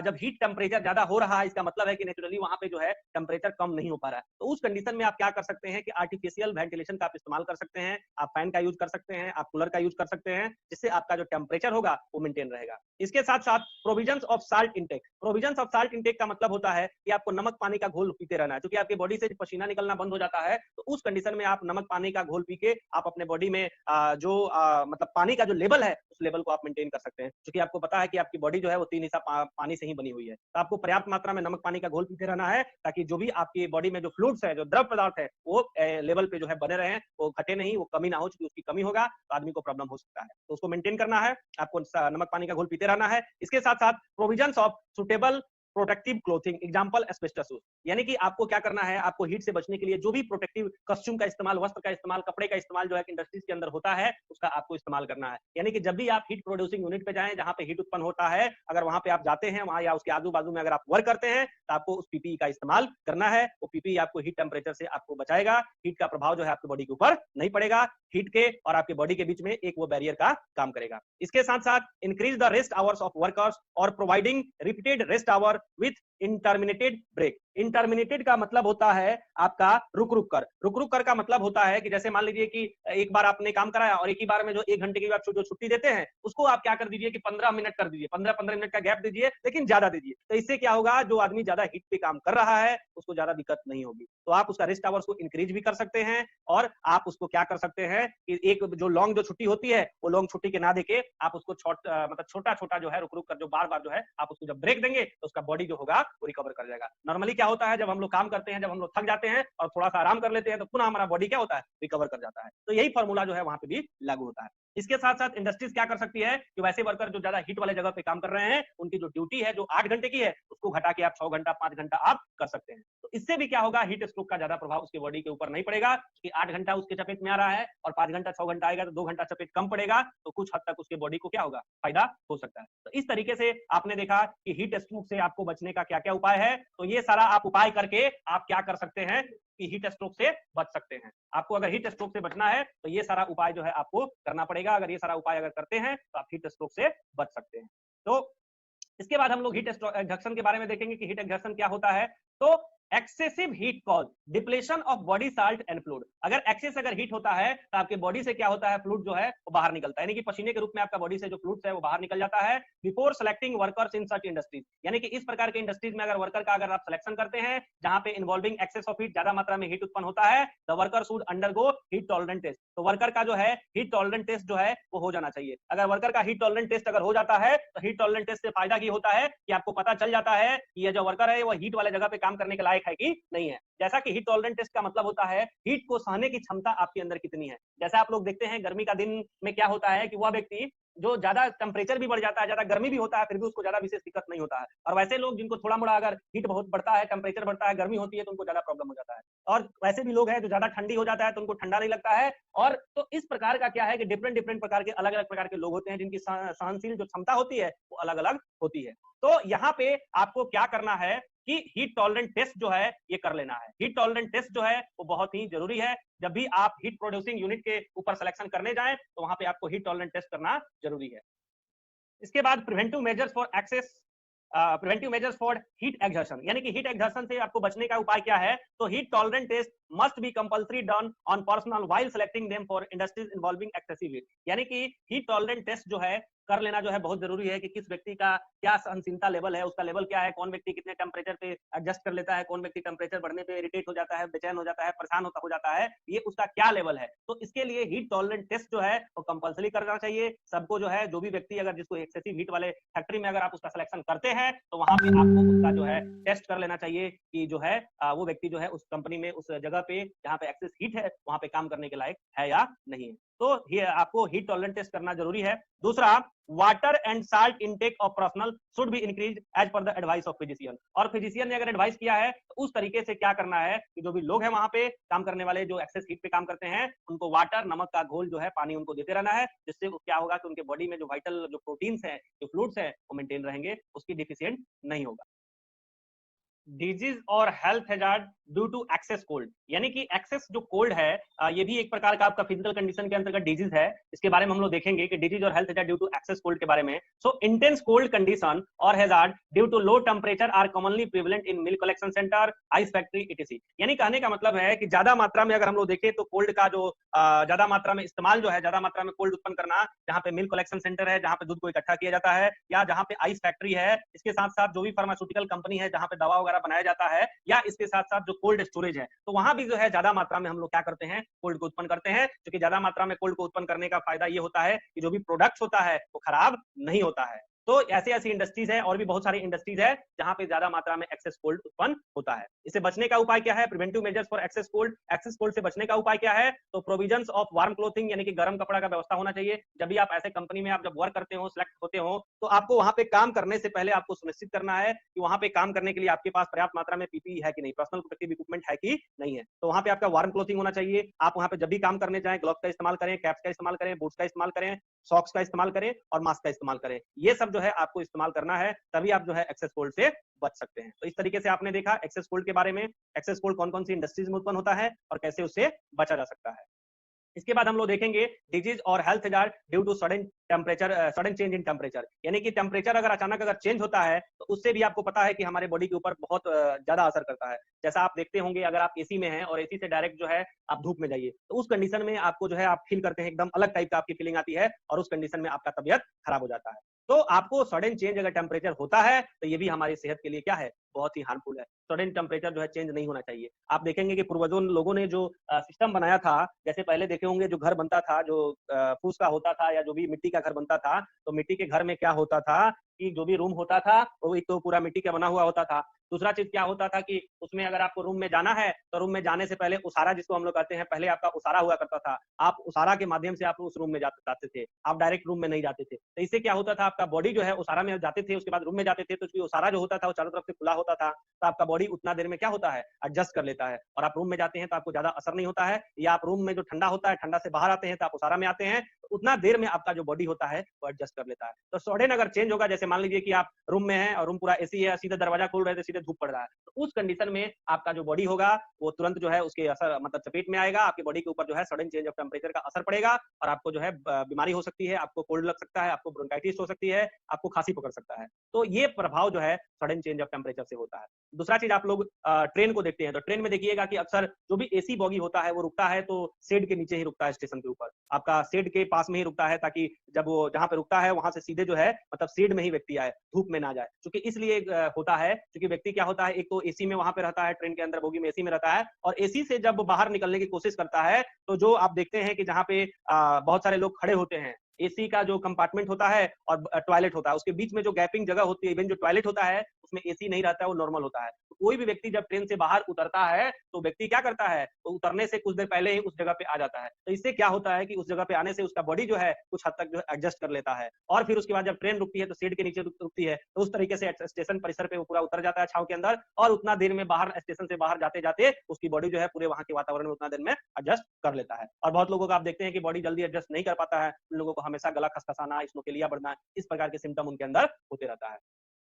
जब हीट टेम्परेचर ज्यादा हो रहा है, इसका मतलब है कि नेचुरली वहां पे जो है टेम्परेचर कम नहीं हो पा रहा है। तो उस कंडीशन में आप क्या कर सकते हैं कि आर्टिफिशियल वेंटिलेशन का आप इस्तेमाल कर सकते हैं, आप फैन का यूज कर सकते हैं, आप कूलर का यूज कर सकते हैं, जिससे आपका जो टेम्परेचर होगा वो मेंटेन रहेगा। इसके साथ साथ provision of salt intake. Provision of salt intake का मतलब होता है कि आपको नमक पानी का घोल पीते रहना है, क्योंकि आपकी बॉडी से पसीना निकलना बंद हो जाता है। तो उस कंडीशन में आप नमक पानी का घोल पी के आप अपने बॉडी में मतलब पानी का जो लेवल है उस लेवल को आप मेंटेन कर सकते हैं, क्योंकि आपको पता है कि आपकी बॉडी जो है वो 3 हिस्सा पानी से ही बनी हुई है। तो आपको पर्याप्त मात्रा में नमक पानी का घोल पीते रहना है, ताकि जो भी आपकी बॉडी में जो फ्लूइड्स है, जो द्रव पदार्थ है, वो लेवल पे जो है बने रहे, वो घटे नहीं, वो कमी ना हो, क्योंकि उसकी कमी होगा तो आदमी को प्रॉब्लम हो सकता है। तो उसको मेंटेन करना है, आपको नमक पानी का घोल पीते रहना है। इसके साथ साथ provision of suitable protective clothing, example asbestos shoes. यानी कि आपको क्या करना है, आपको हीट से बचने के लिए जो भी प्रोटेक्टिव कॉस्ट्यूम का इस्तेमाल, वस्त्र का इस्तेमाल, कपड़े का इस्तेमाल जो है इंडस्ट्रीज के अंदर होता है, उसका आपको इस्तेमाल करना है। यानी कि जब भी आप हीट प्रोड्यूसिंग यूनिट पे जाएं, जहां पे हीट उत्पन्न होता है, अगर वहां पे आप जाते हैं, वहां या उसके आजू बाजू में अगर आप वर्क करते हैं, तो आपको उस पीपीई का इस्तेमाल करना है। वो पीपीई आपको हीट टेम्परेचर से आपको बचाएगा, हीट का प्रभाव जो है आपकी बॉडी के ऊपर नहीं पड़ेगा, हीट के और आपके बॉडी के बीच में एक वो बैरियर का काम करेगा। इसके साथ साथ increase the rest hours of workers और providing repeated rest hour with intermittent break. Intermittent का मतलब होता है आपका रुक रुक कर। रुक रुक कर का मतलब होता है कि जैसे मान लीजिए कि एक बार आपने काम कराया और एक ही बार में जो 1 घंटे की आप जो छुट्टी देते हैं, उसको आप क्या कर दीजिए कि 15 मिनट कर दीजिए, 15-15 मिनट का गैप दीजिए, लेकिन ज्यादा दीजिए। तो इससे क्या होगा, जो आदमी ज्यादा हीट पे काम कर रहा है उसको ज्यादा दिक्कत नहीं होगी। तो आप उसका रेस्ट आवर्स को इंक्रीज भी कर सकते हैं, और आप उसको क्या कर सकते हैं कि एक जो लॉन्ग जो छुट्टी होती है, वो लॉन्ग छुट्टी के ना देके आप उसको मतलब छोटा छोटा जो है रुक रुक कर जो बार बार जो है आप उसको जब ब्रेक देंगे तो उसका बॉडी जो होगा वो रिकवर कर जाएगा। नॉर्मली क्या होता है, जब हम लोग काम करते हैं, जब हम लोग थक जाते हैं और थोड़ा सा आराम कर लेते हैं, तो पुनः हमारा बॉडी क्या होता है, रिकवर कर जाता है। तो यही फॉर्मूला जो है वहां पे भी लागू होता है। इसके साथ साथ इंडस्ट्रीज क्या कर सकती है कि वैसे वर्कर जो ज्यादा हीट वाले जगह पे काम कर रहे हैं, उनकी जो ड्यूटी है जो 8 घंटे की है, उसको घटा के आप 6 घंटा 5 घंटा आप कर सकते हैं। तो इससे भी क्या होगा, हीट स्ट्रोक का ज्यादा प्रभाव उसके बॉडी के ऊपर नहीं पड़ेगा कि 8 घंटा उसके चपेट में आ रहा है और 5 घंटा 6 घंटा आएगा तो 2 घंटा चपेट कम पड़ेगा, तो कुछ हद तक उसके बॉडी को क्या होगा, फायदा हो सकता है। तो इस तरीके से आपने देखा कि हीट स्ट्रोक से आपको बचने का क्या क्या उपाय है। तो ये सारा आप उपाय करके आप क्या कर सकते हैं कि हीट स्ट्रोक से बच सकते हैं। आपको अगर हीट स्ट्रोक से बचना है तो ये सारा उपाय जो है आपको करना पड़ेगा। अगर ये सारा उपाय अगर करते हैं तो आप हीट स्ट्रोक से बच सकते हैं। तो इसके बाद हम लोग हीट एक्सर्शन के बारे में देखेंगे कि हीट एक्सर्शन क्या होता है। तो excessive heat cause depletion of body salt and fluid. अगर एक्सेस अगर हीट होता है तो आपके बॉडी से क्या होता है, फ्लूइड जो है वो बाहर निकलता है, यानी कि पसीने के रूप में आपका बॉडी से जो फ्लूइड है वो बाहर निकल जाता है। Before selecting workers in such industries, यानी कि इस प्रकार के इंडस्ट्रीज में अगर वर्कर का अगर आप सिलेक्शन करते हैं जहां पे इन्वॉल्विंग एक्सेस ऑफ हीट, ज्यादा मात्रा में हीट उत्पन्न होता है, the worker should undergo heat tolerant test. तो वर्कर का जो है हीट टॉलरेंट टेस्ट जो है वो हो जाना चाहिए। अगर वर्कर का हीट टॉलरेंट टेस्ट अगर हो जाता है तो हीट टॉलरेंट टेस्ट से फायदा ये होता है कि आपको पता चल जाता है कि ये जो वर्कर है वो हीट वाले जगह पे काम करने के लायक है कि नहीं है। जैसा कि हीट टॉलरेंट टेस्ट का मतलब होता है हीट को सहने की क्षमता आपके अंदर कितनी है। जैसा आप लोग देखते हैं गर्मी का दिन में क्या होता है कि वह व्यक्ति जो ज्यादा टेम्परेचर भी बढ़ जाता है, ज्यादा गर्मी भी होता है, फिर भी उसको ज्यादा विशेष दिक्कत नहीं होता है। और वैसे लोग जिनको थोड़ा मोड़ा अगर हीट बहुत बढ़ता है, टेम्परेचर बढ़ता है, गर्मी होती है तो उनको ज्यादा प्रॉब्लम हो जाता है। और वैसे भी लोग हैं जो ज्यादा ठंडी हो जाता है तो उनको ठंडा नहीं लगता है। और तो इस प्रकार का क्या है कि डिफरेंट डिफरेंट प्रकार के अलग अलग प्रकार के लोग होते हैं जिनकी सहनशील जो क्षमता होती है वो अलग अलग होती है। तो यहाँ पे आपको क्या करना है कि हीट टॉलरेंट टेस्ट जो है ये कर लेना है। हीट टॉलरेंट टेस्ट जो है वो बहुत ही जरूरी है। जब भी आप हीट प्रोड्यूसिंग यूनिट के ऊपर सिलेक्शन करने जाएं तो वहां पे आपको हीट टॉलरेंट टेस्ट करना जरूरी है। इसके बाद preventive measures for excess, preventive measures for heat exertion, यानी कि हीट एक्सर्शन से आपको बचने का उपाय क्या है। तो heat tolerant test must be compulsory done on personal while selecting them for industries involving excessive heat, यानी कि हीट टॉलरेंट टेस्ट जो है कर लेना जो है बहुत जरूरी है कि किस व्यक्ति का क्या सहनशीलता लेवल है, उसका लेवल क्या है, कौन व्यक्ति कितने टेम्परेचर पे एडजस्ट कर लेता है, कौन व्यक्ति टेम्परेचर बढ़ने पे इरिटेट हो जाता है, बेचैन हो जाता है, परेशान हो जाता है, ये उसका क्या लेवल है। तो इसके लिए हीट टॉलरेंट टेस्ट जो है वो कंपल्सरी करना चाहिए सबको। जो है जो भी व्यक्ति अगर जिसको एक्सेसिव हीट वाले फैक्ट्री में अगर आप उसका सिलेक्शन करते हैं तो वहां पे आपको उसका जो है टेस्ट कर लेना चाहिए कि जो है वो व्यक्ति जो है उस कंपनी में उस जगह पे जहाँ पे एक्सेस हीट है वहां पे काम करने के लायक है या नहीं है। तो आपको हीट टॉलरेंट टेस्ट करना जरूरी है। दूसरा, water and salt intake of personal should be increase as per the advice of physician. और फिजिशियन ने अगर एडवाइस किया है तो उस तरीके से क्या करना है कि जो भी लोग हैं वहां पे काम करने वाले जो एक्सेस हीट पे काम करते हैं उनको वाटर, नमक का घोल जो है, पानी उनको देते रहना है, जिससे क्या होगा कि उनके बॉडी में जो वाइटल जो प्रोटीन्स हैं, जो फ्लूइड्स हैं वो मेंटेन रहेंगे, उसकी डिफिशियंट नहीं होगा। डिजीज और health hazard due to excess cold, यानी कि एक्सेस जो कोल्ड है ये भी एक प्रकार का आपका फिजिकल कंडीशन के अंतर्गत डिजीज है। इसके बारे में हम लोग देखेंगे कि डिजीज और health hazard due to excess cold के बारे में। सो इंटेंस कोल्ड कंडीशन और hazard due to low temperature are commonly prevalent in milk collection centre, ice factory etc. यानी कहने का मतलब है कि ज्यादा मात्रा में अगर हम लोग देखें तो कोल्ड का जो ज्यादा मात्रा में इस्तेमाल जो है, ज्यादा मात्रा में कोल्ड उत्पन्न करना, जहाँ पे मिल्क कलेक्शन सेंटर है, जहाँ पे दूध को इकट्ठा किया जाता है, या जहाँ पे आइस फैक्ट्री है, इसके साथ साथ जो भी फार्मास्यूटिकल कंपनी है जहाँ पे दवा वगैरह बनाया जाता है, या इसके साथ साथ जो कोल्ड स्टोरेज है, तो वहां भी जो है ज्यादा मात्रा में हम लोग क्या करते हैं, कोल्ड को उत्पन्न करते हैं। क्योंकि ज्यादा मात्रा में कोल्ड को उत्पन्न करने का फायदा ये होता है कि जो भी प्रोडक्ट होता है वो खराब नहीं होता है। तो ऐसी ऐसी इंडस्ट्रीज है और भी बहुत सारी इंडस्ट्रीज है जहां पे ज्यादा मात्रा में एक्सेस कोल्ड उत्पन्न होता है। इससे बचने का उपाय क्या है, preventive measures for excess cold. Excess cold से बचने का उपाय क्या है, तो प्रोविजंस ऑफ वार्म क्लोथिंग, यानी कि गर्म कपड़ा का व्यवस्था होना चाहिए। जब भी आप ऐसे कंपनी में आप जब वर्क करते हो, सिलेक्ट होते हो, तो आपको वहां पे काम करने से पहले आपको सुनिश्चित करना है कि वहां पे काम करने के लिए आपके पास पर्याप्त मात्रा में पीपीई है कि नहीं, पर्सनल प्रोटेक्टिव इक्विपमेंट है कि नहीं है। तो वहां पे आपका वार्म क्लोथिंग होना चाहिए। आप वहां पे जब भी काम करने जाएं ग्लव्स का इस्तेमाल करें, कैप्स का इस्तेमाल करें, बूट्स का इस्तेमाल करें, सॉक्स का इस्तेमाल करें और मास्क का इस्तेमाल करें। ये सब जो है आपको इस्तेमाल करना है, तभी आप जो है एक्सेस कोल्ड से बच सकते हैं। तो इस तरीके से आपने देखा एक्सेस कोल्ड के बारे में, एक्सेस कोल्ड कौन कौन सी इंडस्ट्रीज में उत्पन्न होता है और कैसे उससे बचा जा सकता है। इसके बाद हम लोग देखेंगे डिजीज और health hazard due to sudden temperature, sudden change in temperature, यानी कि टेम्परेचर अगर अचानक अगर चेंज होता है तो उससे भी आपको पता है कि हमारे बॉडी के ऊपर बहुत ज्यादा असर करता है। जैसा आप देखते होंगे अगर आप एसी में हैं और एसी से डायरेक्ट जो है आप धूप में जाइए, तो उस कंडीशन में आपको जो है आप फील करते हैं एकदम अलग टाइप का आपकी फीलिंग आती है और उस कंडीशन में आपका तबियत खराब हो जाता है। तो आपको सडन चेंज अगर टेम्परेचर होता है तो ये भी हमारी सेहत के लिए क्या है, बहुत ही हार्मफुल है। सडन टेम्परेचर जो है चेंज नहीं होना चाहिए। आप देखेंगे कि पूर्वजों लोगों ने जो सिस्टम बनाया था, जैसे पहले देखे होंगे जो घर बनता था, जो फूस का होता था या जो भी मिट्टी का घर बनता था, तो मिट्टी के घर में क्या होता था कि जो भी रूम होता था वो एक तो पूरा मिट्टी का बना हुआ होता था। दूसरा चीज क्या होता था कि उसमें अगर आपको रूम में जाना है तो रूम में जाने से पहले उसारा, जिसको हम लोग कहते हैं, पहले आपका उसारा हुआ करता था। आप उसारा के माध्यम से आप उस रूम में जाते थे, आप डायरेक्ट रूम में नहीं जाते थे। तो इससे क्या होता था, आपका बॉडी जो है उसारा में जाते थे, उसके बाद रूम में जाते थे, तो उसकी उसारा जो होता था वो चारों तरफ से खुला होता था, तो आपका बॉडी उतना देर में क्या होता है, एडजस्ट कर लेता है। और आप रूम में जाते हैं तो आपको ज्यादा असर नहीं होता है, या आप रूम में जो ठंडा होता है, ठंडा से बाहर आते हैं तो आप उसारा में आते हैं, तो उतना देर में आपका जो बॉडी होता है वो एडजस्ट कर लेता है। तो सडन अगर चेंज होगा, जैसे मान लीजिए कि आप रूम में हैं और रूम पूरा एसी है, सीधे दरवाजा खोल रहे थे, सीधे धूप पड़ रहा है, तो उस कंडीशन में आपका जो बॉडी होगा वो तुरंत जो है उसके असर मतलब चपेट में आएगा, आपकी बॉडी के ऊपर जो है सडन चेंज ऑफ टेम्परेचर का असर पड़ेगा और आपको जो है बीमारी हो सकती है, आपको कोल्ड लग सकता है, आपको ब्रोंकाइटिस हो सकती है, आपको खांसी पकड़ सकता है। तो ये प्रभाव जो है सडन चेंज ऑफ टेम्परेचर से होता है। दूसरा चीज, आप लोग ट्रेन को देखते हैं तो ट्रेन में देखिएगा कि अक्सर जो भी एसी बॉगी होता है वो रुकता है तो शेड के नीचे ही रुकता है, स्टेशन के ऊपर आपका शेड के पास में ही रुकता है, ताकि जब वो जहां पे रुकता है वहां से सीधे जो है मतलब शेड में ही व्यक्ति आए, धूप में ना जाए। क्योंकि इसलिए होता है क्योंकि व्यक्ति क्या होता है, एक तो एसी में वहां पे रहता है, ट्रेन के अंदर बोगी में एसी में रहता है, और एसी से जब बाहर निकलने की कोशिश करता है तो जो आप देखते हैं कि जहां पे बहुत सारे लोग खड़े होते हैं, एसी का जो कंपार्टमेंट होता है और टॉयलेट होता है, उसके बीच में जो गैपिंग जगह होती है, इवन जो टॉयलेट होता है उसमें एसी नहीं रहता है, वो नॉर्मल होता है। तो कोई भी व्यक्ति जब ट्रेन से बाहर उतरता है तो व्यक्ति क्या करता है, तो उतरने से कुछ देर पहले ही उस जगह पे आ जाता है। तो इससे क्या होता है कि उस जगह पे आने से उसका बॉडी जो है कुछ हद तक जो है एडजस्ट कर लेता है, और फिर उसके बाद जब ट्रेन रुकती है तो सीट के नीचे रुकती है, तो उस तरीके से स्टेशन परिसर पे वो पूरा उतर जाता है छाव के अंदर, और उतना देर में बाहर स्टेशन से बाहर जाते जाते उसकी बॉडी जो है पूरे वहां के वातावरण में उतना देर में एडजस्ट कर लेता है। और बहुत लोगों को आप देखते हैं कि बॉडी जल्दी एडजस्ट नहीं कर पाता है, उन लोगों को हमेशा गला खसखसाना, स्नोकेलिया बढ़ना, इस प्रकार के सिम्टम उनके अंदर होते रहता है।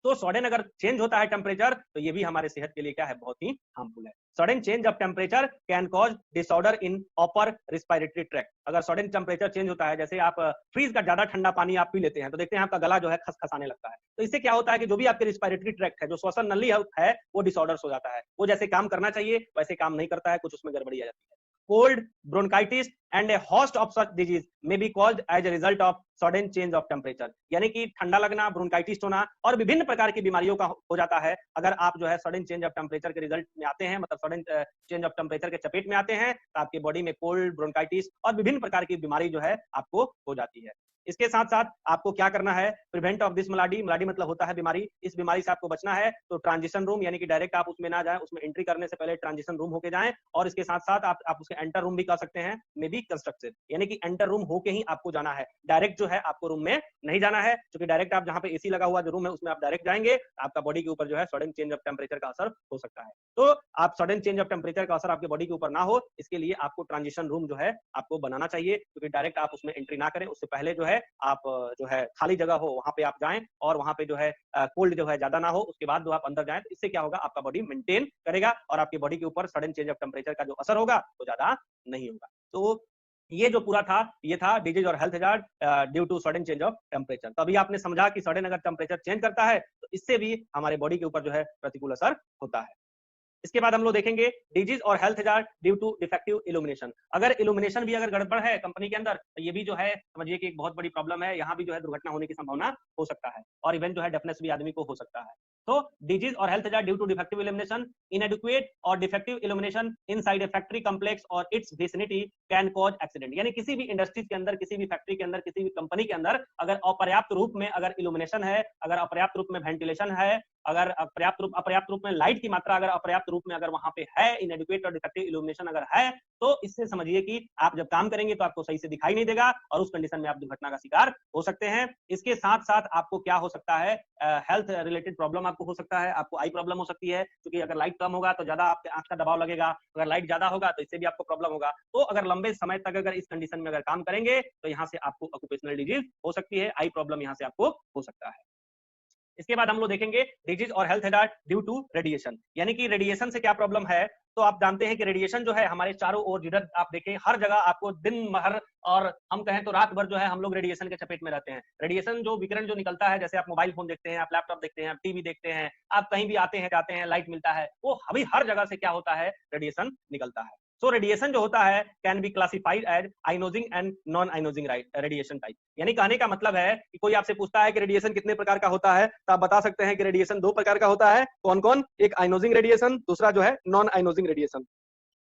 तो सडन अगर चेंज होता है टेम्परेचर तो ये भी हमारे सेहत के लिए क्या है, बहुत ही हार्मफुल है। Sudden change of temperature can cause disorder in upper respiratory tract. अगर सडन टेम्परेचर चेंज होता है, जैसे आप फ्रीज का ज्यादा ठंडा पानी आप पी लेते हैं तो देखते हैं आपका गला जो है खसखसाने लगता है, तो इससे क्या होता है कि जो भी आपके रिस्पिरेटरी ट्रैक्ट है, जो श्वसन नली है वो डिसऑर्डर्स हो जाता है, वो जैसे काम करना चाहिए वैसे काम नहीं करता है, कुछ उसमें गड़बड़ी आ जाती है। Cold, bronchitis and a host of such disease may be caused as a result of sudden change of temperature। यानी कि ठंडा लगना, ब्रोंकाइटिस होना और विभिन्न प्रकार की बीमारियों का हो जाता है अगर आप जो है सडन चेंज ऑफ टेम्परेचर के रिजल्ट में आते हैं, मतलब सडन चेंज ऑफ टेम्परेचर के चपेट में आते हैं, तो आपकी बॉडी में कोल्ड, ब्रोंकाइटिस और विभिन्न प्रकार की बीमारी जो है आपको हो जाती है। इसके साथ साथ आपको क्या करना है, प्रिवेंट ऑफ दिस मलाडी, मलाडी मतलब होता है बीमारी, इस बीमारी से आपको बचना है तो ट्रांजिशन रूम, यानी कि डायरेक्ट आप उसमें ना जाएं, उसमें एंट्री करने से पहले ट्रांजिशन रूम होके जाएं, और इसके साथ साथ आप उसके एंटर रूम भी कह सकते हैं, मे बी कंस्ट्रक्टेड, यानी कि एंटर रूम होके ही आपको जाना है, डायरेक्ट जो है आपको रूम में नहीं जाना है, क्योंकि डायरेक्ट आप जहां पे एसी लगा हुआ जो रूम है उसमें आप डायरेक्ट जाएंगे, आपका बॉडी के ऊपर जो है सडन चेंज ऑफ टेम्परेचर का असर हो सकता है। तो आप सडन चेंज ऑफ टेम्परेचर का असर आपके बॉडी के ऊपर ना हो, इसके लिए आपको ट्रांजिशन रूम जो है आपको बनाना चाहिए, क्योंकि डायरेक्ट आप उसमें एंट्री ना करें, उससे पहले जो है आप जो है खाली जगह हो वहां पे आप जाएं, और वहां पे जो है कोल्ड जो है ज्यादा ना हो, उसके बाद जो आप अंदर जाएं, तो इससे क्या होगा, आपका बॉडी मेंटेन करेगा और आपकी बॉडी के ऊपर सडन चेंज ऑफ टेम्परेचर का जो असर होगा वो ज्यादा नहीं होगा। तो ये जो पूरा था ये था डिजीज और health hazard due to sudden change of temperature. तो अभी आपने समझा कि सडन अगर टेम्परेचर चेंज करता है तो इससे भी हमारे बॉडी के ऊपर जो है प्रतिकूल असर होता है। इसके बाद हम लोग देखेंगे डिजीज और health hazard due to defective illumination. अगर इल्यूमिनेशन भी अगर गड़बड़ है कंपनी के अंदर तो ये भी जो है समझिए कि एक बहुत बड़ी प्रॉब्लम है, यहाँ भी जो है दुर्घटना होने की संभावना हो सकता है, और इवन जो है डेफनेस भी आदमी को हो सकता है। तो डिजीज और health hazard due to defective illumination, inadequate और defective illumination inside a factory complex और its vicinity can cause accident. यानी किसी भी इंडस्ट्रीज के अंदर, किसी भी फैक्ट्री के अंदर, किसी भी कंपनी के अंदर अगर अपर्याप्त रूप में अगर इल्यूमिनेशन है, अगर अपर्याप्त रूप में वेंटिलेशन है, अगर अपर्याप्त रूप में लाइट की मात्रा अगर अपर्याप्त रूप में अगर वहां पे है, इनएडिक्वेट और डिफेक्टिव इल्यूमिनेशन अगर है, तो इससे समझिए कि आप जब काम करेंगे तो आपको सही से दिखाई नहीं देगा और उस कंडीशन में आप दुर्घटना का शिकार हो सकते हैं। इसके साथ साथ आपको क्या हो सकता है, हेल्थ रिलेटेड प्रॉब्लम आपको हो सकता है, आपको आई प्रॉब्लम हो सकती है, क्योंकि अगर लाइट कम होगा तो ज्यादा आपके आंख का दबाव लगेगा, अगर लाइट ज्यादा होगा तो इससे भी आपको प्रॉब्लम होगा। तो अगर लंबे समय तक अगर इस कंडीशन में अगर काम करेंगे तो यहाँ से आपको ऑक्यूपेशनल डिजीज हो सकती है, आई प्रॉब्लम यहाँ से आपको हो सकता है। इसके बाद हम लोग देखेंगे डिजीज और health hazard due to radiation, यानी कि रेडिएशन से क्या प्रॉब्लम है। तो आप जानते हैं कि रेडिएशन जो है हमारे चारों ओर, जिधर आप देखें हर जगह आपको दिन भर और हम कहें तो रात भर जो है हम लोग रेडिएशन के चपेट में रहते हैं। रेडिएशन जो विकिरण जो निकलता है, जैसे आप मोबाइल फोन देखते हैं, आप लैपटॉप देखते हैं, आप टीवी देखते हैं, आप कहीं भी आते हैं जाते हैं, लाइट मिलता है, वो अभी हर जगह से क्या होता है, रेडिएशन निकलता है। सो रेडिएशन जो होता है can be classified as ionizing and non ionizing radiation type. यानी कहने का मतलब है कि कोई आपसे पूछता है कि रेडिएशन कितने प्रकार का होता है, तो आप बता सकते हैं कि रेडिएशन दो प्रकार का होता है। कौन कौन? एक आइनोजिंग रेडिएशन, दूसरा जो है नॉन आइनोजिंग रेडिएशन।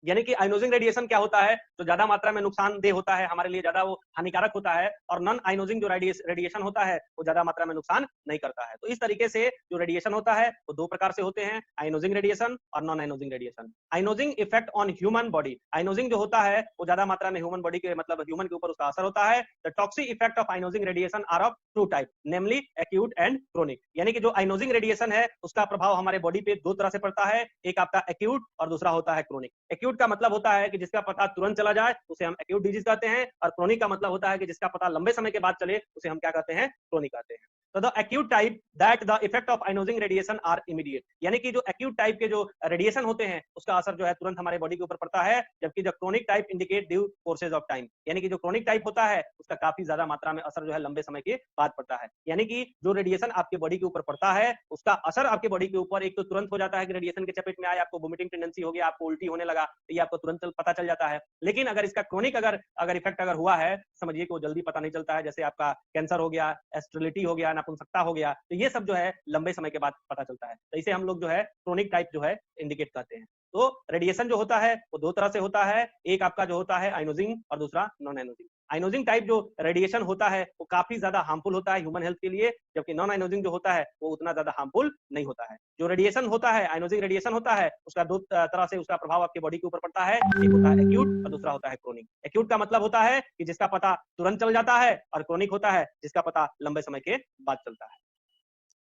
यानी कि आयोनाइजिंग रेडिएशन क्या होता है, जो ज्यादा मात्रा में नुकसानदेह होता है हमारे लिए, ज्यादा वो हानिकारक होता है, और नॉन आयोनाइजिंग जो रेडिएशन होता है वो ज्यादा मात्रा में नुकसान नहीं करता है। तो इस तरीके से जो रेडिएशन होता है वो दो प्रकार से होते हैं, आयोनाइजिंग रेडिएशन और non ionising radiation. Ionising effect on human body, ionising जो होता है वो ज्यादा मात्रा में ह्यूमन बॉडी के मतलब ह्यूमन के ऊपर उसका असर होता है। The toxic effect of ionizing radiation are of two type, namely acute and chronic. यानी कि जो आयोनाइजिंग रेडिएशन है उसका प्रभाव हमारे बॉडी पे दो तरह से पड़ता है, एक आपका एक्यूट और दूसरा होता है क्रोनिक। एक्यूट का मतलब होता है कि जिसका पता तुरंत चला जाए उसे हम एक्यूट डिजीज कहते हैं, और क्रोनिक का मतलब होता है कि जिसका पता लंबे समय के बाद चले उसे हम क्या कहते हैं, क्रोनिक कहते हैं। तो the acute type that the effect of ionizing radiation are immediate, यानी कि जो एक्यूट टाइप के जो रेडिएशन होते हैं उसका असर जो है तुरंत हमारे बॉडी के ऊपर पड़ता है, जबकि जो chronic type indicate due courses of time, यानी कि जो क्रोनिक टाइप होता है उसका काफी ज्यादा मात्रा में असर जो है लंबे समय के बाद पड़ता है। यानी कि जो रेडिएशन आपके बॉडी के ऊपर पड़ता है उसका असर आपके बॉडी के ऊपर एक तो तुरंत हो जाता है कि रेडिएशन के चपेट में आए, आपको वोमिटिंग टेंडेंसी हो गया, आपको उल्टी होने लगा, तो ये आपको तुरंत पता चल जाता है। लेकिन अगर इसका क्रोनिक अगर इफेक्ट अगर हुआ है, समझिए कि वो जल्दी पता नहीं चलता है, जैसे आपका कैंसर हो गया, स्टेरिलिटी हो गया, नपुंसकता हो गया, तो ये सब जो है लंबे समय के बाद पता चलता है। तो इसे हम लोग जो है क्रोनिक टाइप जो है इंडिकेट करते हैं। तो रेडिएशन जो होता है वो दो तरह से होता है, एक आपका जो होता है आयोनाइजिंग और दूसरा नॉन आयोनाइजिंग। आयोनाइजिंग टाइप जो रेडिएशन होता है वो काफी ज्यादा हार्मफुल होता है ह्यूमन हेल्थ के लिए, जबकि नॉन आयोनाइजिंग जो होता है वो उतना ज्यादा हार्मफुल नहीं होता है। जो रेडिएशन होता है, आयोनाइजिंग रेडिएशन होता है, उसका दो तरह से उसका प्रभाव आपके बॉडी के ऊपर पड़ता है, एक होता है एक्यूट और दूसरा होता है क्रोनिक। एक्यूट का मतलब होता है कि जिसका पता तुरंत चल जाता है, और क्रोनिक होता है जिसका पता लंबे समय के बाद चलता है।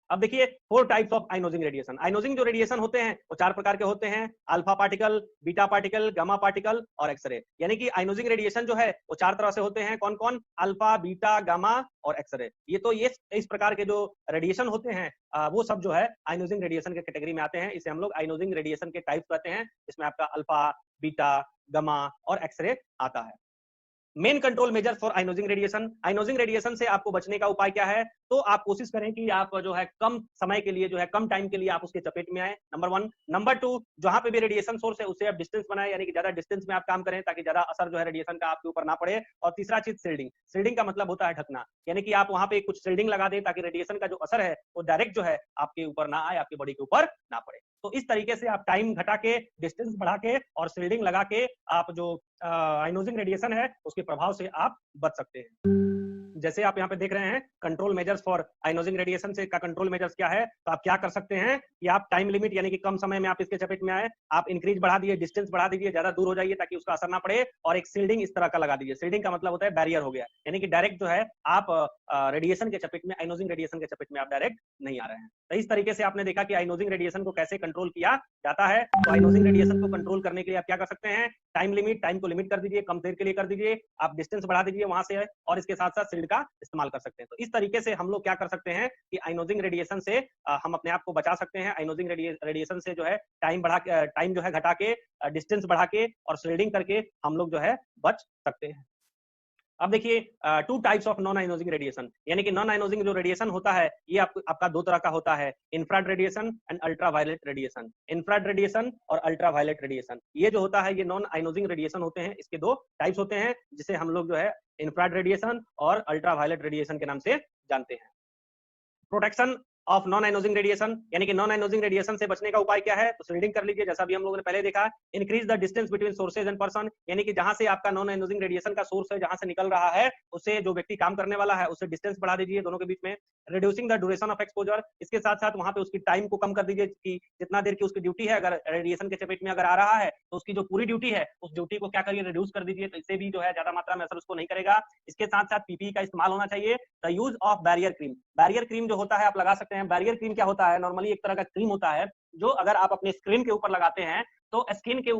अब देखिए four types of ionizing radiation. Ionising जो रेडिएशन होते हैं वो चार प्रकार के होते हैं, alpha particle, beta particle, gamma particle और एक्सरे। यानी कि आयोनाइजिंग रेडिएशन जो है वो चार तरह से होते हैं, कौन कौन, अल्फा, बीटा, गामा और एक्सरे। ये इस प्रकार के जो रेडिएशन होते हैं वो सब जो है आयोनाइजिंग रेडिएशन के कैटेगरी में आते हैं। इसे हम लोग आयोनाइजिंग रेडिएशन के टाइप कहते हैं। इसमें आपका अल्फा, बीटा, गामा और एक्सरे आता है। Main control measure for ionising radiation, ionising radiation से आपको बचने का उपाय क्या है, तो आप कोशिश करें कि आप जो है कम समय के लिए जो है कम टाइम के लिए आप उसके चपेट में आए, नंबर वन। नंबर टू, जहां पे भी रेडिएशन सोर्स है उससे आप डिस्टेंस बनाए, यानी कि ज्यादा डिस्टेंस में आप काम करें ताकि ज्यादा असर जो है रेडिएशन का आपके ऊपर ना पड़े। और तीसरा चीज शील्डिंग, शील्डिंग का मतलब होता है ढकना, यानी कि आप वहां पे कुछ शील्डिंग लगा दें ताकि रेडिएशन का जो असर है वो डायरेक्ट जो है आपके ऊपर ना आए, आपकी बॉडी के ऊपर ना पड़े। तो इस तरीके से आप टाइम घटा के, डिस्टेंस बढ़ा के और शील्डिंग लगा के आप जो आयोनाइजिंग रेडिएशन है उसके प्रभाव से आप बच सकते हैं। जैसे आप यहाँ पे देख रहे हैं control measures for ionising radiation से का कंट्रोल मेजर्स क्या है, तो आप क्या कर सकते हैं कि आप टाइम लिमिट, यानी कि कम समय में आप इसके चपेट में आए, आप इंक्रीज बढ़ा दिए, डिस्टेंस बढ़ा दीजिए, ज्यादा दूर हो जाइए ताकि उसका असर ना पड़े, और एक शील्डिंग इस तरह का लगा दीजिए। शील्डिंग का मतलब होता है बैरियर हो गया, यानी कि डायरेक्ट जो है आप रेडिएशन के चपेट में, आयोनाइजिंग रेडिएशन के चपेट में आप डायरेक्ट नहीं आ रहे हैं। तो इस तरीके से आपने देखा कि आयोनाइजिंग रेडिएशन को कैसे कंट्रोल किया जाता है। तो आयोनाइजिंग रेडिएशन को कंट्रोल करने के लिए आप क्या कर सकते हैं, टाइम लिमिट, टाइम को लिमिट कर दीजिए, कम देर के लिए कर दीजिए, आप डिस्टेंस बढ़ा दीजिए वहां से, और इसके साथ साथ शील्ड का इस्तेमाल कर सकते हैं। तो इस तरीके से हम लोग क्या कर सकते हैं कि आयोनाइजिंग रेडिएशन से हम अपने आप को बचा सकते हैं। आयोनाइजिंग रेडिएशन से जो है टाइम जो है घटा के, डिस्टेंस बढ़ा के और शील्डिंग करके हम लोग जो है बच सकते हैं। अब देखिए two types of non ionising radiation, यानी कि नॉन आयोनाइजिंग जो रेडिएशन होता है ये आपका दो तरह का होता है, infrared radiation and ultraviolet radiation. Infrared radiation और अल्ट्रावायलेट रेडिएशन ये जो होता है ये नॉन आयोनाइजिंग रेडिएशन होते हैं। इसके दो टाइप्स होते हैं जिसे हम लोग जो है इंफ्रारेड रेडिएशन और अल्ट्रावायलेट रेडिएशन के नाम से जानते हैं। Protection of non ionising radiation, यानी कि नॉन आयोनाइजिंग रेडिएशन से बचने का उपाय क्या है, तो शील्डिंग कर लीजिए, जैसा भी हम लोगों ने पहले देखा। Increase the distance between sources and person, यानी कि जहां से आपका नॉन आयोनाइजिंग रेडिएशन का सोर्स है, जहां से निकल रहा है, उससे जो व्यक्ति काम करने वाला है उससे डिस्टेंस बढ़ा दीजिए दोनों के बीच में। Reducing the duration of exposure, इसके साथ साथ वहां पे उसकी टाइम को कम कर दीजिए कि जितना देर की उसकी ड्यूटी है, अगर रेडिएशन के चपेट में अगर आ रहा है तो उसकी जो पूरी ड्यूटी है उस ड्यूटी को क्या करिए, रिड्यूस कर दीजिए, तो इससे भी जो है ज्यादा मात्रा में असर उसको नहीं करेगा। इसके साथ साथ पीपीई का इस्तेमाल होना चाहिए। The use of barrier cream, barrier cream जो होता है आप लगा सकते हैं। बैरियर क्रीम क्या होता है, नॉर्मली एक तरह का क्रीम होता है जो अगर आप अपने स्क्रीन के ऊपर लगाते हैं तो स्किन के